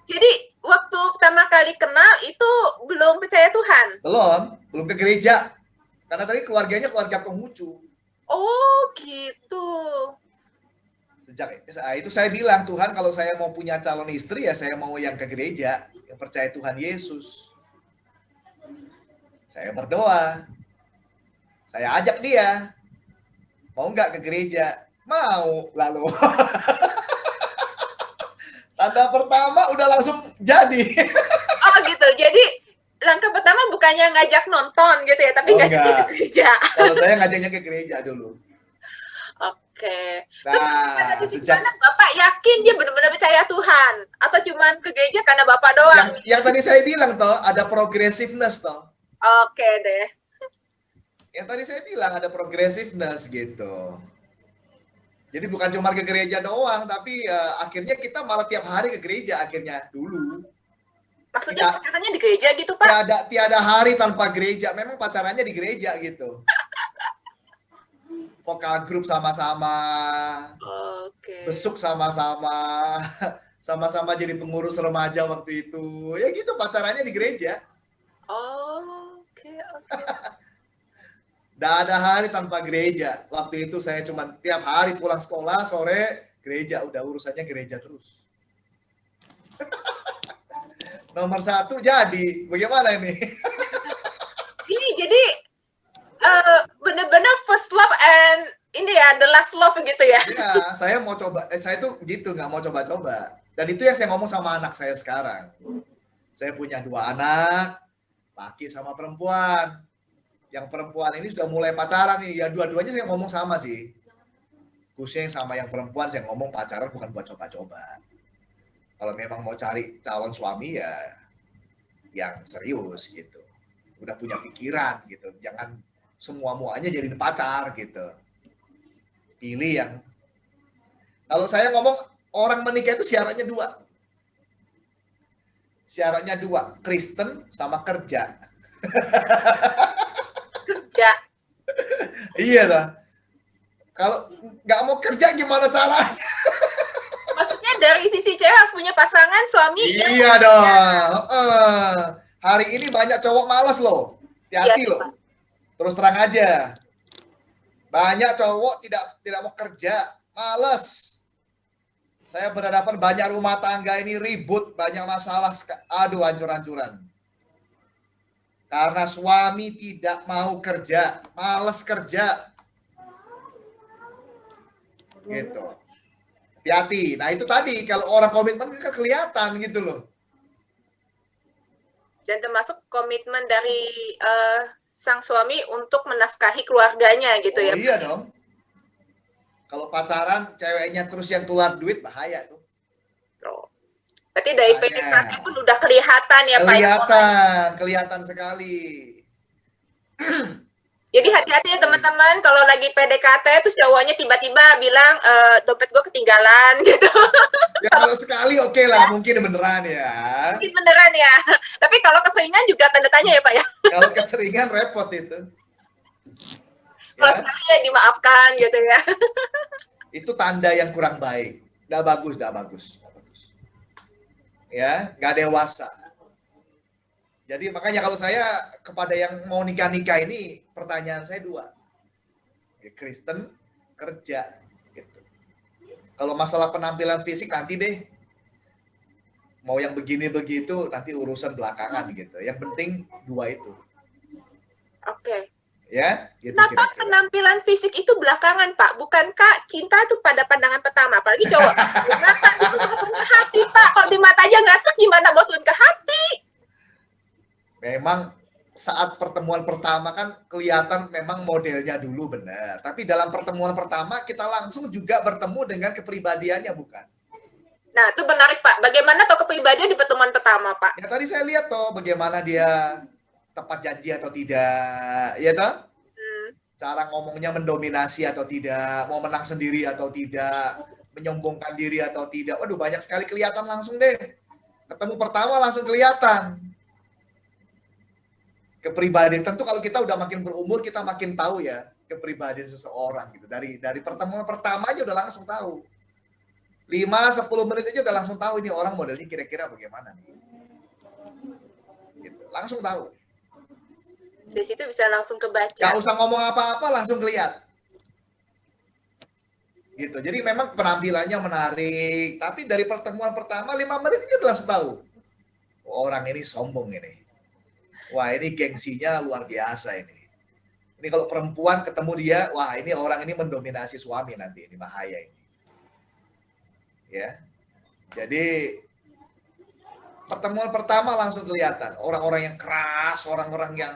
Jadi waktu pertama kali kenal itu belum percaya Tuhan? Belum ke gereja. Karena tadi keluarganya keluarga Konghucu. Oh gitu. Sejak itu saya bilang, Tuhan kalau saya mau punya calon istri ya saya mau yang ke gereja, yang percaya Tuhan Yesus. Saya berdoa. Saya ajak dia. Mau nggak ke gereja? Mau. Lalu tanda pertama udah langsung jadi. Oh gitu. Jadi langkah pertama bukannya ngajak nonton gitu ya, tapi Oh, ngajak dia ke enggak. gereja. Kalau saya ngajaknya ke gereja dulu. Oke. Terus Nah, dari sejak mana Bapak yakin dia benar-benar percaya Tuhan? Atau cuman ke gereja karena Bapak doang? yang tadi saya bilang toh, ada progressiveness toh. Oke deh. Yang tadi saya bilang ada progressiveness gitu. Jadi bukan cuma ke gereja doang, tapi akhirnya kita malah tiap hari ke gereja akhirnya dulu. Maksudnya Tidak, pacarannya di gereja gitu, Pak? tiada hari tanpa gereja. Memang pacarannya di gereja gitu. Vokal grup sama-sama, Oke. besuk sama-sama, sama-sama jadi pengurus remaja waktu itu. Ya gitu pacarannya di gereja. Oke. Tidak ada hari tanpa gereja. Waktu itu saya cuma tiap hari pulang sekolah, sore, gereja. Udah urusannya gereja terus. Nomor 1 jadi. Bagaimana ini? Ini jadi benar-benar first love and ini ya the last love gitu ya. Ya, saya mau coba. Saya tuh gitu, nggak mau coba-coba. Dan itu yang saya ngomong sama anak saya sekarang. Saya punya 2 anak, laki sama perempuan. Yang perempuan ini sudah mulai pacaran nih. Ya dua-duanya saya ngomong sama sih. Khususnya yang sama yang perempuan saya ngomong pacaran bukan buat coba-coba. Kalau memang mau cari calon suami ya yang serius gitu. Udah punya pikiran gitu. Jangan semua-muanya jadi pacar gitu. Pilih yang, kalau saya ngomong orang menikah itu syaratnya 2. Syaratnya 2, Kristen sama kerja. Kerja. Iya lah. Kalau nggak mau kerja gimana caranya? Maksudnya dari sisi cewek harus punya pasangan suami yang Iya dong. Hari ini banyak cowok malas loh. Hati-hati Iya, loh. Terus terang aja. Banyak cowok tidak mau kerja, malas. Saya berhadapan banyak rumah tangga ini ribut, banyak masalah, aduh hancur-hancuran. Karena suami tidak mau kerja, males kerja. Gitu. Hati-hati. Nah itu tadi, kalau orang komitmen kan kelihatan gitu loh. Dan termasuk komitmen dari sang suami untuk menafkahi keluarganya gitu Oh ya. iya dong. Kalau pacaran, ceweknya terus yang keluar duit, bahaya tuh. Oh. Berarti dari PDKT Makanya. pun udah kelihatan ya Pak ya. Kelihatan sekali. Jadi hati-hati ya teman-teman kalau lagi PDKT terus cowoknya tiba-tiba bilang dompet gue ketinggalan gitu. Ya kalau sekali oke lah, mungkin beneran ya. Mungkin beneran ya. Tapi kalau keseringan juga tanda tanya ya Pak ya. Kalau keseringan repot itu. Kalau Ya, sekali ya dimaafkan gitu ya. itu tanda yang kurang baik. Nggak bagus, nggak bagus. Ya, nggak dewasa. Jadi makanya kalau saya kepada yang mau nikah-nikah ini, pertanyaan saya dua. Ya, Kristen, kerja. Gitu. Kalau masalah penampilan fisik nanti deh. Mau yang begini begitu nanti urusan belakangan gitu. Yang penting dua itu. Oke. Ya, gitu Kenapa kira-kira. penampilan fisik itu belakangan, Pak? Bukankah cinta itu pada pandangan pertama? Apalagi cowok. Kenapa itu turun ke hati, Pak? Kalau di mata aja nggak sek, gimana mau turun ke hati? Memang saat pertemuan pertama kan kelihatan memang modelnya dulu benar. Tapi dalam pertemuan pertama kita langsung juga bertemu dengan kepribadiannya, bukan? Nah, itu menarik, Pak. Bagaimana tahu kepribadian di pertemuan pertama, Pak? Ya tadi saya lihat toh bagaimana dia tepat janji atau tidak, ya toh? Cara ngomongnya mendominasi atau tidak, mau menang sendiri atau tidak, menyombongkan diri atau tidak. Waduh, banyak sekali kelihatan langsung deh. Ketemu pertama langsung kelihatan. Kepribadian, tentu kalau kita udah makin berumur, kita makin tahu ya kepribadian seseorang gitu. Dari pertemuan pertama aja udah langsung tahu. 5-10 menit aja udah langsung tahu ini orang modelnya kira-kira bagaimana nih. Gitu. Langsung tahu. Dari situ bisa langsung kebaca. Gak usah ngomong apa-apa langsung kelihatan. Gitu. Jadi memang penampilannya menarik, tapi dari pertemuan pertama 5 menit aja udah langsung tahu. Oh, orang ini sombong ini. Wah, ini gengsinya luar biasa ini. Ini kalau perempuan ketemu dia, wah ini orang ini mendominasi suami nanti, ini bahaya ini. Ya. Jadi pertemuan pertama langsung kelihatan orang-orang yang keras, orang-orang yang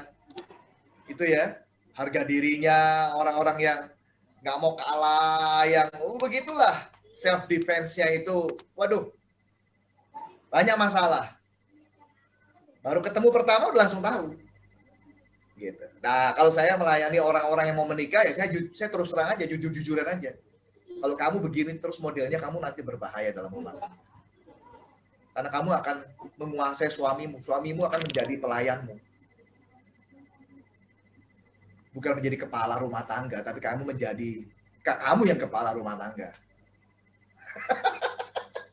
itu ya, harga dirinya, orang-orang yang nggak mau kalah, yang begitulah self defense-nya itu, waduh, banyak masalah. Baru ketemu pertama udah langsung tahu. Gitu. Nah, kalau saya melayani orang-orang yang mau menikah ya saya terus terang aja, jujur-jujuran aja. Kalau kamu begini terus modelnya, kamu nanti berbahaya dalam rumah tangga. Karena kamu akan menguasai suamimu, suamimu akan menjadi pelayanmu. Bukan menjadi kepala rumah tangga, tapi kamu yang kepala rumah tangga.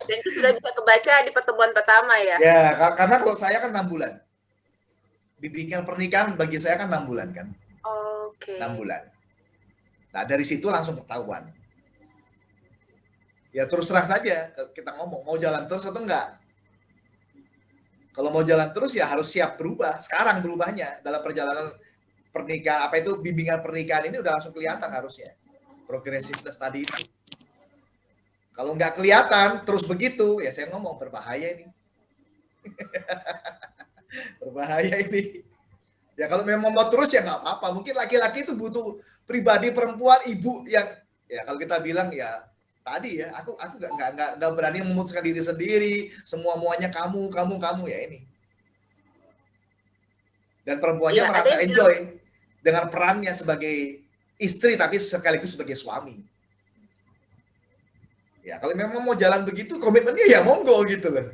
Dan itu sudah bisa kebaca di pertemuan pertama ya? Ya, karena kalau saya kan 6 bulan. Bimbingan pernikahan bagi saya kan 6 bulan kan. Oke. 6 bulan. Nah, dari situ langsung ketahuan. Ya terus terang saja kita ngomong, mau jalan terus atau enggak? Kalau mau jalan terus ya harus siap berubah. Sekarang berubahnya dalam perjalanan pernikahan, apa itu bimbingan pernikahan ini udah langsung kelihatan harusnya. Progressiveness tadi itu. Kalau nggak kelihatan terus begitu, ya saya ngomong berbahaya ini. Berbahaya ini. Ya kalau memang mau terus ya nggak apa-apa. Mungkin laki-laki itu butuh pribadi perempuan, ibu yang ya kalau kita bilang ya tadi ya, aku nggak berani memutuskan diri sendiri, semua muanya kamu ya ini. Dan perempuannya merasa enjoy dengan perannya sebagai istri tapi sekaligus sebagai suami. Ya kalau memang mau jalan begitu, komitmennya ya monggo gitu loh.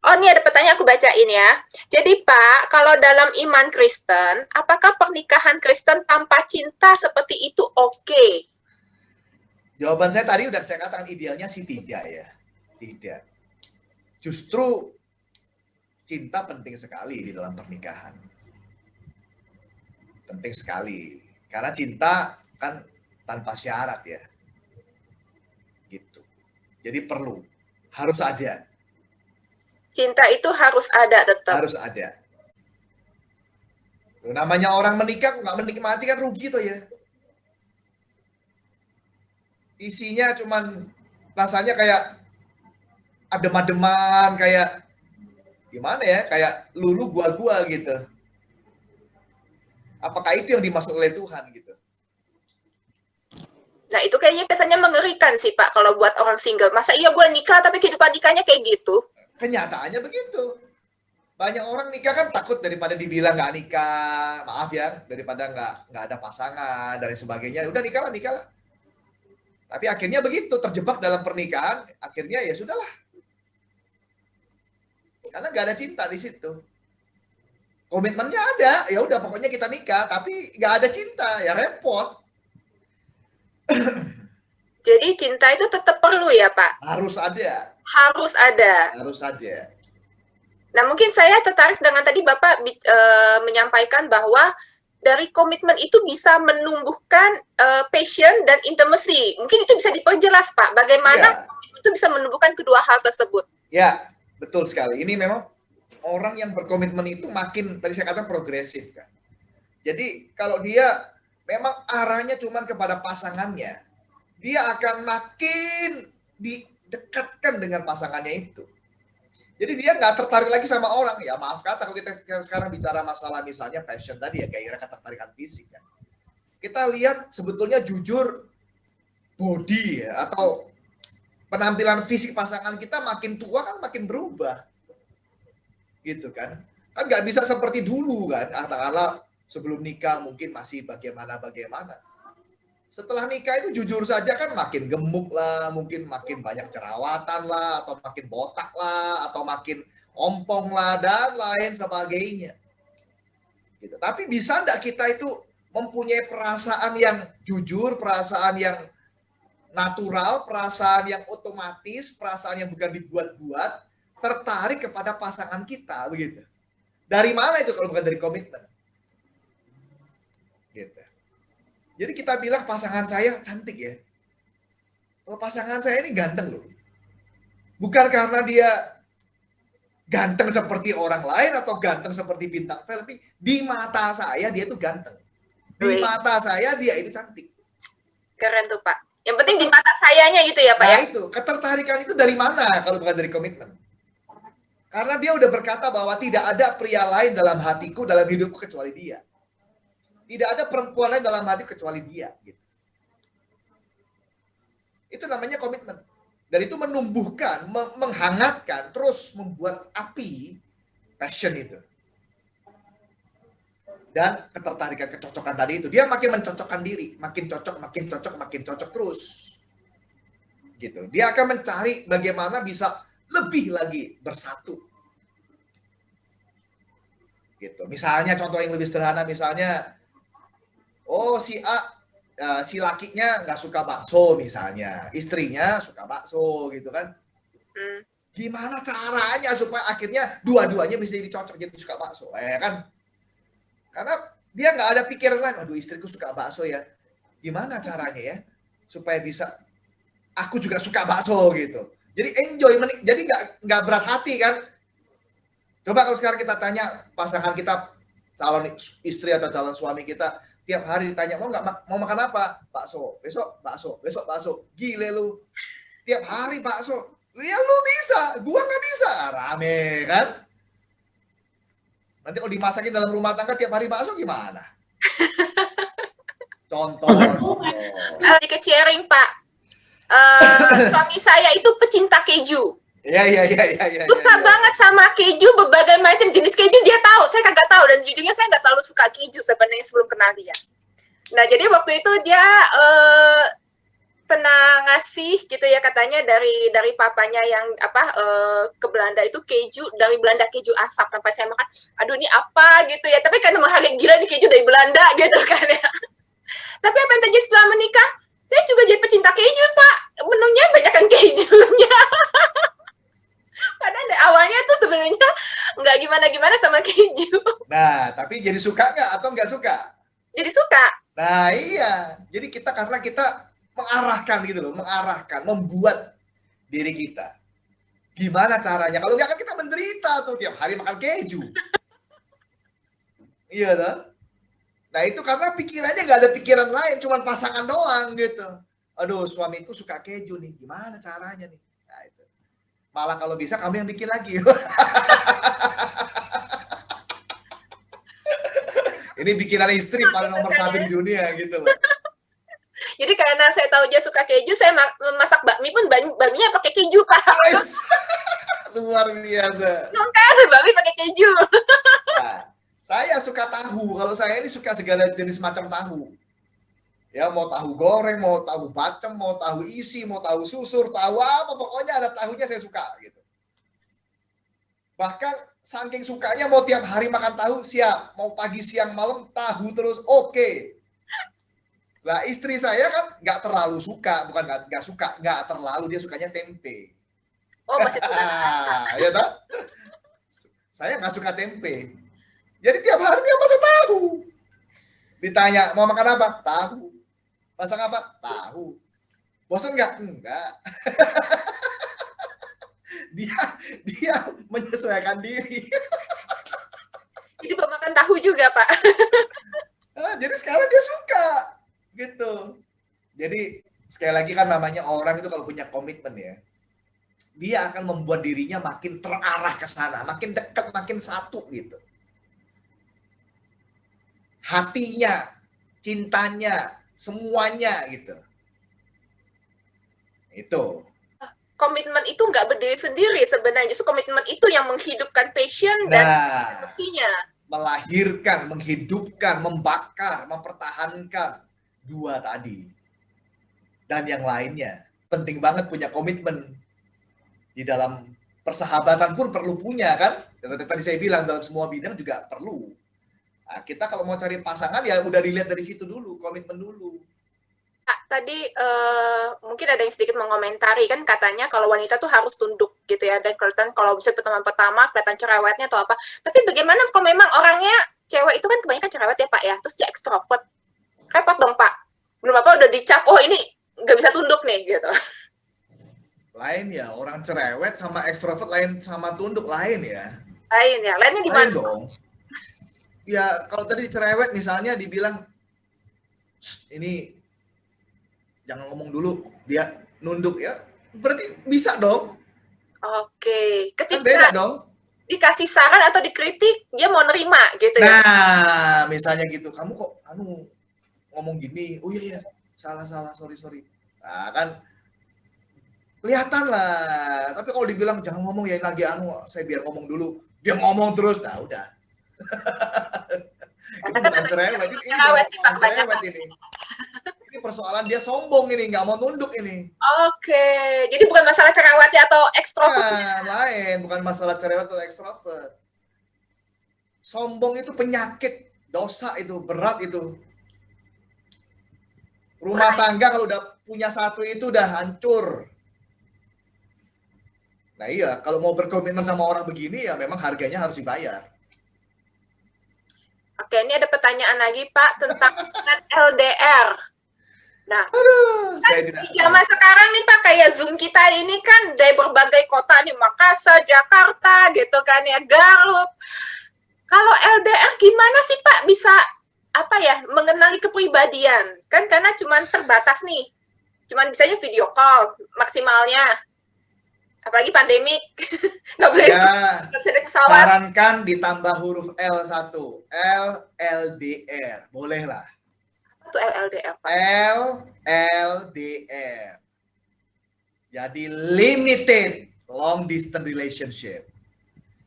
Oh, ini ada pertanyaan aku bacain ya. Jadi Pak, kalau dalam iman Kristen, apakah pernikahan Kristen tanpa cinta seperti itu oke? Jawaban saya tadi udah saya katakan idealnya sih tidak ya. Tidak. Justru cinta penting sekali di dalam pernikahan. Penting sekali. Karena cinta kan tanpa syarat ya. Gitu. Jadi perlu, harus ada. Cinta itu harus ada tetap. Harus ada. Tuh, namanya orang menikah nggak menikmati kan rugi tuh ya. Isinya cuman rasanya kayak adem-ademan, kayak gimana ya, kayak lulu gua gitu. Apakah itu yang dimaksud oleh Tuhan gitu? Nah, itu kayaknya kesannya mengerikan sih, Pak, kalau buat orang single. Masa iya gue nikah, tapi kehidupan nikahnya kayak gitu? Kenyataannya begitu. Banyak orang nikah kan takut daripada dibilang nggak nikah, maaf ya, daripada nggak ada pasangan, dan sebagainya. Udah nikah lah, nikah lah. Tapi akhirnya begitu, terjebak dalam pernikahan, akhirnya ya sudahlah. Karena nggak ada cinta di situ. Komitmennya ada, ya udah pokoknya kita nikah, tapi nggak ada cinta, ya repot. Jadi cinta itu tetap perlu ya, Pak? Harus ada, Harus ada. harus ada. Nah, mungkin saya tertarik dengan tadi Bapak menyampaikan bahwa dari komitmen itu bisa menumbuhkan passion dan intimacy. Mungkin itu bisa diperjelas, Pak, bagaimana Ya, itu bisa menumbuhkan kedua hal tersebut. ya, betul sekali. Ini memang orang yang berkomitmen itu makin, tadi saya katakan progresif kan. Jadi kalau dia memang arahnya cuma kepada pasangannya, dia akan makin didekatkan dengan pasangannya itu. Jadi dia nggak tertarik lagi sama orang. Ya maaf kata, kalau kita sekarang bicara masalah misalnya passion tadi ya, kayak ketertarikan fisik kan. Kita lihat sebetulnya jujur body ya, atau penampilan fisik pasangan kita makin tua kan makin berubah. Gitu kan. Kan nggak bisa seperti dulu kan. Katakanlah sebelum nikah mungkin masih bagaimana. Setelah nikah itu jujur saja kan makin gemuk lah, mungkin makin banyak jerawatan lah, atau makin botak lah, atau makin ompong lah, dan lain sebagainya. Gitu. Tapi bisa enggak kita itu mempunyai perasaan yang jujur, perasaan yang natural, perasaan yang otomatis, perasaan yang bukan dibuat-buat, tertarik kepada pasangan kita, begitu. Dari mana itu kalau bukan dari komitmen? Gitu. Jadi kita bilang pasangan saya cantik ya. Oh, pasangan saya ini ganteng loh. Bukan karena dia ganteng seperti orang lain atau ganteng seperti bintang film, tapi di mata saya dia itu ganteng. Di mata saya dia itu cantik. Keren tuh, Pak. Yang penting di mata sayanya gitu ya, Pak ya? Nah itu, ketertarikan itu dari mana kalau bukan dari komitmen? Karena dia udah berkata bahwa tidak ada pria lain dalam hatiku, dalam hidupku kecuali dia. Tidak ada perempuan lain dalam hati kecuali dia. Gitu. Itu namanya komitmen. Dan itu menumbuhkan, menghangatkan, terus membuat api passion itu. Dan ketertarikan, kecocokan tadi itu. Dia makin mencocokkan diri. Makin cocok terus. Gitu. Dia akan mencari bagaimana bisa lebih lagi bersatu. Gitu. Misalnya contoh yang lebih sederhana, misalnya oh si A, si lakinya nggak suka bakso misalnya, istrinya suka bakso gitu kan. Gimana caranya supaya akhirnya dua-duanya bisa jadi cocok jadi suka bakso, kan? Karena dia nggak ada pikiran lain, aduh istriku suka bakso ya, gimana caranya ya supaya bisa aku juga suka bakso gitu. Jadi enjoy, jadi nggak berat hati kan. Coba kalau sekarang kita tanya pasangan kita, calon istri atau calon suami kita, tiap hari ditanya mau makan apa? Bakso. Besok bakso. Gile lu. Tiap hari bakso. Ya lu bisa, gua nggak bisa. Rame kan? Nanti kalau dimasakin dalam rumah tangga tiap hari bakso gimana? Contoh. Sedikit sharing, Pak. Suami saya itu pecinta keju. Iya. Suka banget sama keju, berbagai macam jenis keju dia tahu. Saya kagak tahu, dan jujurnya saya nggak terlalu suka keju sebenarnya sebelum kenal dia. Nah, jadi waktu itu dia pernah ngasih gitu ya, katanya dari papanya yang ke Belanda itu keju dari Belanda, keju asap. Sampai saya makan, aduh ini apa gitu ya. Tapi karena menghargai gila nih keju dari Belanda gitu kan ya. Tapi apa yang terjadi setelah menikah? Saya juga jadi pecinta keju, Pak. Menunya banyakkan kejunya. Padahal awalnya tuh sebenarnya nggak gimana-gimana sama keju. Nah, tapi jadi suka nggak atau nggak suka? Jadi suka. Nah iya, jadi karena kita mengarahkan gitu loh, membuat diri kita. Gimana caranya? Kalau nggak kan kita menderita tuh tiap hari makan keju. Iya toh? Nah itu karena pikirannya nggak ada pikiran lain, cuma pasangan doang gitu. Aduh suamiku suka keju nih, gimana caranya nih? Nah, itu. Malah kalau bisa kami yang bikin lagi. Ini bikinan istri paling nomor Kan 1 ya. di dunia gitu loh. Jadi karena saya tahu dia suka keju, saya masak bakmi pun bakminya pakai keju, Pak. Yes, luar biasa. Nong kan bakmi pakai keju. Nah, saya suka tahu. Kalau saya ini suka segala jenis macam tahu. Ya, mau tahu goreng, mau tahu bacem, mau tahu isi, mau tahu susur, tahu apa, pokoknya ada tahunya saya suka gitu. Bahkan saking sukanya mau tiap hari makan tahu, siap. Mau pagi, siang, malam, tahu terus, oke. Lah istri saya kan nggak terlalu suka, bukan nggak suka, nggak terlalu, dia sukanya tempe. Oh, masih tuh. Ya toh? Saya nggak suka tempe. Jadi tiap hari dia masak tahu. Ditanya, mau makan apa? Tahu. Masak apa? Tahu. Bosan nggak? Enggak. dia menyesuaikan diri. Jadi pemakan tahu juga, Pak. Jadi sekarang dia suka gitu. Jadi sekali lagi kan namanya orang itu kalau punya komitmen ya, dia akan membuat dirinya makin terarah ke sana, makin dekat, makin satu gitu. Hatinya, cintanya, semuanya gitu. Itu. Komitmen itu nggak berdiri sendiri sebenarnya. Justru komitmen itu yang menghidupkan passion dan emosinya. Melahirkan, menghidupkan, membakar, mempertahankan dua tadi. Dan yang lainnya. Penting banget punya komitmen. Di dalam persahabatan pun perlu punya kan. Tadi saya bilang dalam semua bidang juga perlu. Nah, kita kalau mau cari pasangan ya udah dilihat dari situ dulu, komitmen dulu. Tadi mungkin ada yang sedikit mengomentari kan katanya kalau wanita tuh harus tunduk gitu ya, dan kelihatan kalau bisa pertemuan pertama kelihatan cerewetnya atau apa. Tapi bagaimana kalau memang orangnya cewek itu kan kebanyakan cerewet ya Pak ya, terus dia ekstrovert, repot dong Pak. Belum apa udah dicap, oh ini nggak bisa tunduk nih gitu. Lain ya, orang cerewet sama ekstrovert lain sama tunduk lain ya. Lain ya, lainnya di mana? Lain dong. Ya kalau tadi cerewet misalnya dibilang ini jangan ngomong dulu, dia nunduk ya, berarti bisa dong. Oke, Kan beda dong. dikasih saran atau dikritik, dia mau nerima gitu ya. Nah, misalnya gitu, kamu kok ngomong gini, oh iya ya, salah, sorry. Nah, kan kelihatan lah. Tapi kalau dibilang jangan ngomong ya lagi saya biar ngomong dulu, dia ngomong terus, nah udah. Itu bukan cerewet, ini bukan persoalan cerewet ini. Ini persoalan dia sombong ini, nggak mau nunduk ini. Oke, jadi bukan masalah cerewet atau ekstrovert. Nah, lain, bukan masalah cerewet atau ekstrovert. Sombong itu penyakit, dosa itu, berat itu. Rumah tangga kalau udah punya satu itu udah hancur. Nah iya, kalau mau berkomitmen sama orang begini ya memang harganya harus dibayar. Oke, ini ada pertanyaan lagi Pak tentang LDR. Nah, Saya tidak di zaman sekarang nih Pak, kayak Zoom kita ini kan dari berbagai kota nih, Makassar, Jakarta gitu kan ya, Garut. Kalau LDR gimana sih Pak bisa apa ya, mengenali kepribadian? Kan karena cuma terbatas nih. Cuman bisanya video call maksimalnya. Apalagi pandemik. Nggak boleh bisa naik pesawat. Sarankan ditambah huruf L1. LDR. Boleh lah. Itu LDR, Pak. LDR. Jadi limited long distance relationship.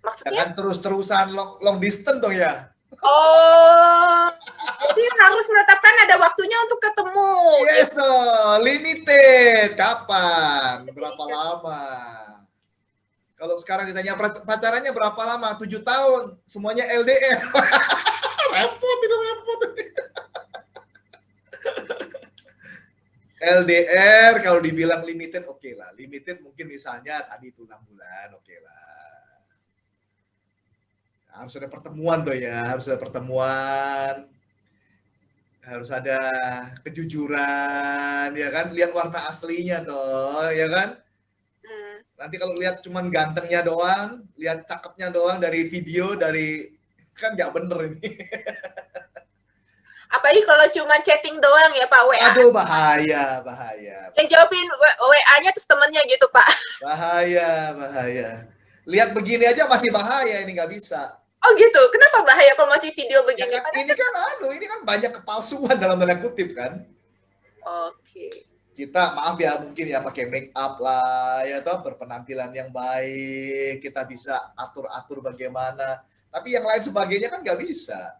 Maksudnya? Jangan terus-terusan long distance dong ya. Oh, jadi harus menetapkan ada waktunya untuk ketemu. Yes, limited. Kapan? Berapa lama? Kalau sekarang ditanya pacarannya berapa lama? 7 tahun. Semuanya LDR. Repot, itu repot. LDR kalau dibilang limited oke lah. Limited mungkin misalnya tadi itu 6 bulan oke lah. Harus ada pertemuan tuh ya, harus ada pertemuan. Harus ada kejujuran ya kan, lihat warna aslinya tuh ya kan. Nanti kalau lihat cuman gantengnya doang, lihat cakepnya doang dari video, dari kan nggak bener ini. Apalagi kalau cuma chatting doang ya Pak, WA. Aduh, bahaya, bahaya. Yang jawabin WA-nya terus temennya gitu Pak. Bahaya, bahaya. Lihat begini aja masih bahaya, ini nggak bisa. Oh gitu, kenapa bahaya kalau masih video Ya begini? kan, ini kan banyak kepalsuan dalam tanda kutip kan. Oke. Kita maaf ya mungkin ya pakai make up lah ya toh, berpenampilan yang baik, kita bisa atur-atur bagaimana. Tapi yang lain sebagainya kan nggak bisa.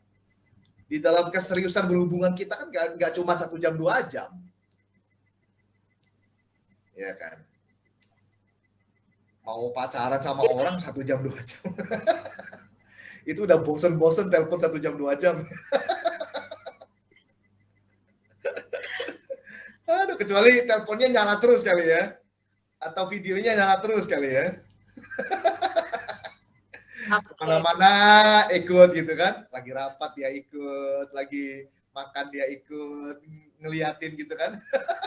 Di dalam keseriusan berhubungan kita kan nggak cuma 1 jam 2 jam, ya kan. Mau pacaran sama orang 1 jam 2 jam, itu udah bosen-bosen telepon 1 jam 2 jam. Aduh, kecuali teleponnya nyala terus kali ya, atau videonya nyala terus kali ya. Mana-mana ikut gitu kan, lagi rapat dia ikut, lagi makan dia ikut, ngeliatin gitu kan.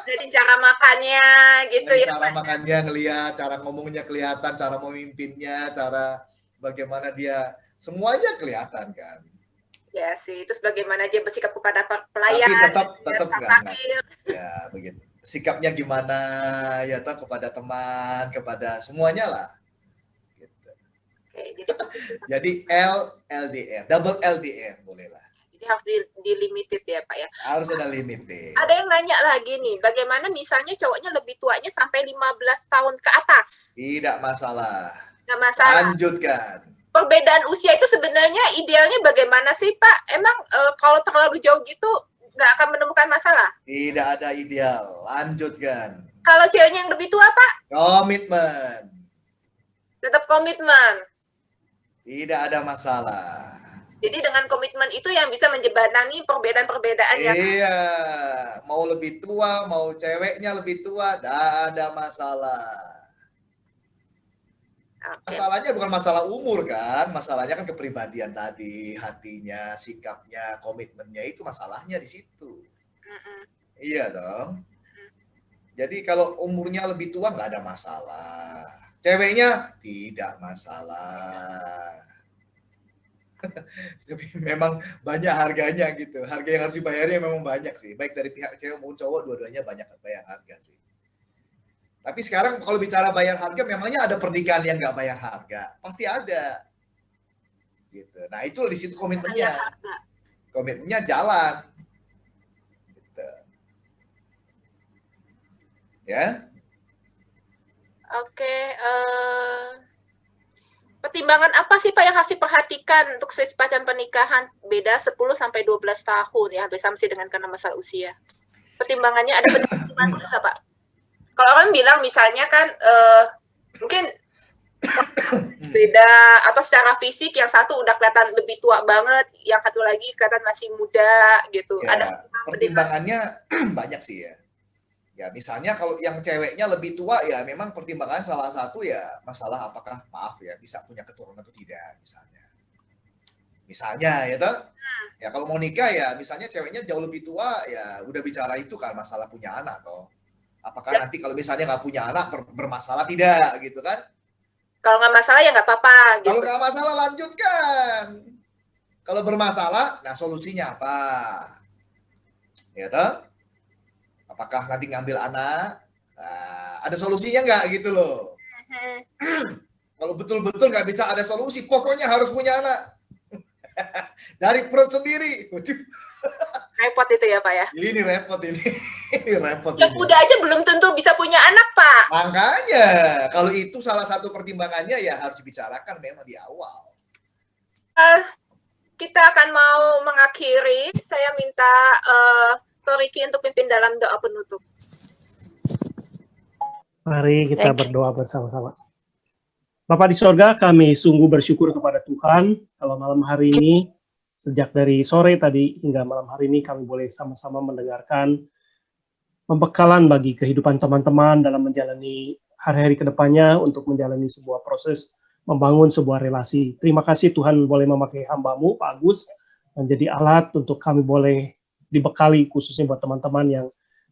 Jadi cara makannya gitu Dan ya cara Pak. makannya ngeliat, cara ngomongnya kelihatan, cara memimpinnya, cara bagaimana dia, semuanya kelihatan kan. Ya sih, terus bagaimana dia bersikap kepada Tapi pelayan, tetap enggak. takdir. Ya begitu. Sikapnya gimana ya toh, kepada teman, kepada semuanya lah. Gitu. Oke, Jadi LDR, double LDR boleh lah. jadi harus di limited ya Pak ya. Harus ada limit deh. Ada yang nanya lagi nih, bagaimana misalnya cowoknya lebih tuanya sampai 15 tahun ke atas? Tidak masalah. Nggak masalah. Lanjutkan. Perbedaan usia itu sebenarnya idealnya bagaimana sih Pak? Emang kalau terlalu jauh gitu nggak akan menemukan masalah? Tidak ada ideal. Lanjutkan. Kalau ceweknya yang lebih tua Pak, Komitmen. tetap komitmen. Tidak ada masalah. Jadi dengan komitmen itu yang bisa menjembatani perbedaan-perbedaan yang Iya, mau lebih tua, mau ceweknya lebih tua, tidak ada masalah. Masalahnya bukan masalah umur kan, masalahnya kan kepribadian tadi, hatinya, sikapnya, komitmennya, itu masalahnya di situ. Iya dong. Jadi kalau umurnya lebih tua nggak ada masalah, ceweknya tidak masalah. Tapi memang banyak harganya gitu, harga yang harus dibayarnya memang banyak sih, baik dari pihak cewek maupun cowok, dua-duanya banyak bayar harga sih. Tapi sekarang kalau bicara bayar harga, memangnya ada pernikahan yang nggak bayar harga? Pasti ada. Gitu. Nah itu di situ komitmennya. Komitmennya jalan. Gitu. Ya. Oke. Pertimbangan apa sih Pak yang harus diperhatikan untuk sepanjang pernikahan beda 10 sampai 12 tahun ya, bersama dengan karena masalah usia? Pertimbangannya ada pertimbangan nggak Pak? Kalau orang bilang misalnya kan mungkin beda atau secara fisik yang satu udah kelihatan lebih tua banget, yang satu lagi kelihatan masih muda gitu. Ya, ada pertimbangannya banyak sih ya. Ya misalnya kalau yang ceweknya lebih tua ya memang pertimbangan salah satu ya masalah apakah maaf ya bisa punya keturunan atau tidak misalnya. Misalnya ya toh. Ya kalau mau nikah ya misalnya ceweknya jauh lebih tua ya udah bicara itu kan masalah punya anak toh. Apakah nanti kalau misalnya nggak punya anak bermasalah tidak gitu kan? Kalau nggak masalah ya nggak apa-apa. Gitu. Kalau nggak masalah lanjutkan. Kalau bermasalah, nah solusinya apa? Ya toh? Apakah nanti ngambil anak? Nah, ada solusinya nggak gitu loh? Kalau betul-betul nggak bisa ada solusi, pokoknya harus punya anak. Dari perut sendiri. Repot itu ya Pak ya. Ini repot ini. Ini repot. Yang muda aja belum tentu bisa punya anak Pak. Makanya kalau itu salah satu pertimbangannya ya harus dibicarakan memang di awal. Kita akan mau mengakhiri. Saya minta Ricky untuk pimpin dalam doa penutup. Mari kita berdoa bersama-sama. Bapa di sorga, kami sungguh bersyukur kepada Tuhan kalau malam hari ini, sejak dari sore tadi hingga malam hari ini kami boleh sama-sama mendengarkan pembekalan bagi kehidupan teman-teman dalam menjalani hari-hari kedepannya untuk menjalani sebuah proses membangun sebuah relasi. Terima kasih Tuhan boleh memakai hamba-Mu, Pak Agus, menjadi alat untuk kami boleh dibekali khususnya buat teman-teman yang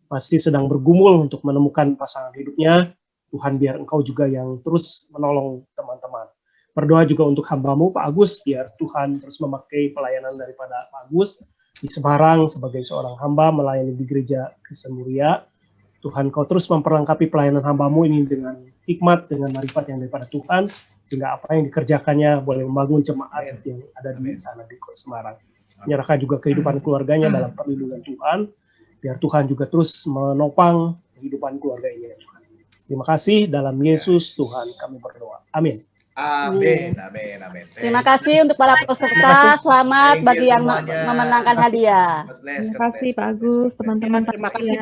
masih sedang bergumul untuk menemukan pasangan hidupnya. Tuhan biar Engkau juga yang terus menolong teman-teman. Berdoa juga untuk hamba-Mu, Pak Agus, biar Tuhan terus memakai pelayanan daripada Pak Agus di Semarang sebagai seorang hamba melayani di gereja Kristen Muria. Tuhan, Kau terus memperlengkapi pelayanan hamba-Mu ini dengan hikmat, dengan marifat yang daripada Tuhan, sehingga apa yang dikerjakannya boleh membangun jemaat yang ada di sana di Semarang. Menyerahkan juga kehidupan keluarganya dalam perlindungan Tuhan, biar Tuhan juga terus menopang kehidupan keluarga ini, ya Tuhan. Terima kasih, dalam Yesus Tuhan kami berdoa. Amin. Amin, amin, amin. Terima kasih untuk para peserta. Selamat bagi yang memenangkan hadiah. God bless, Terima God kasih bless, Pak God bless, Agus, God bless. teman-teman. Terima kasih.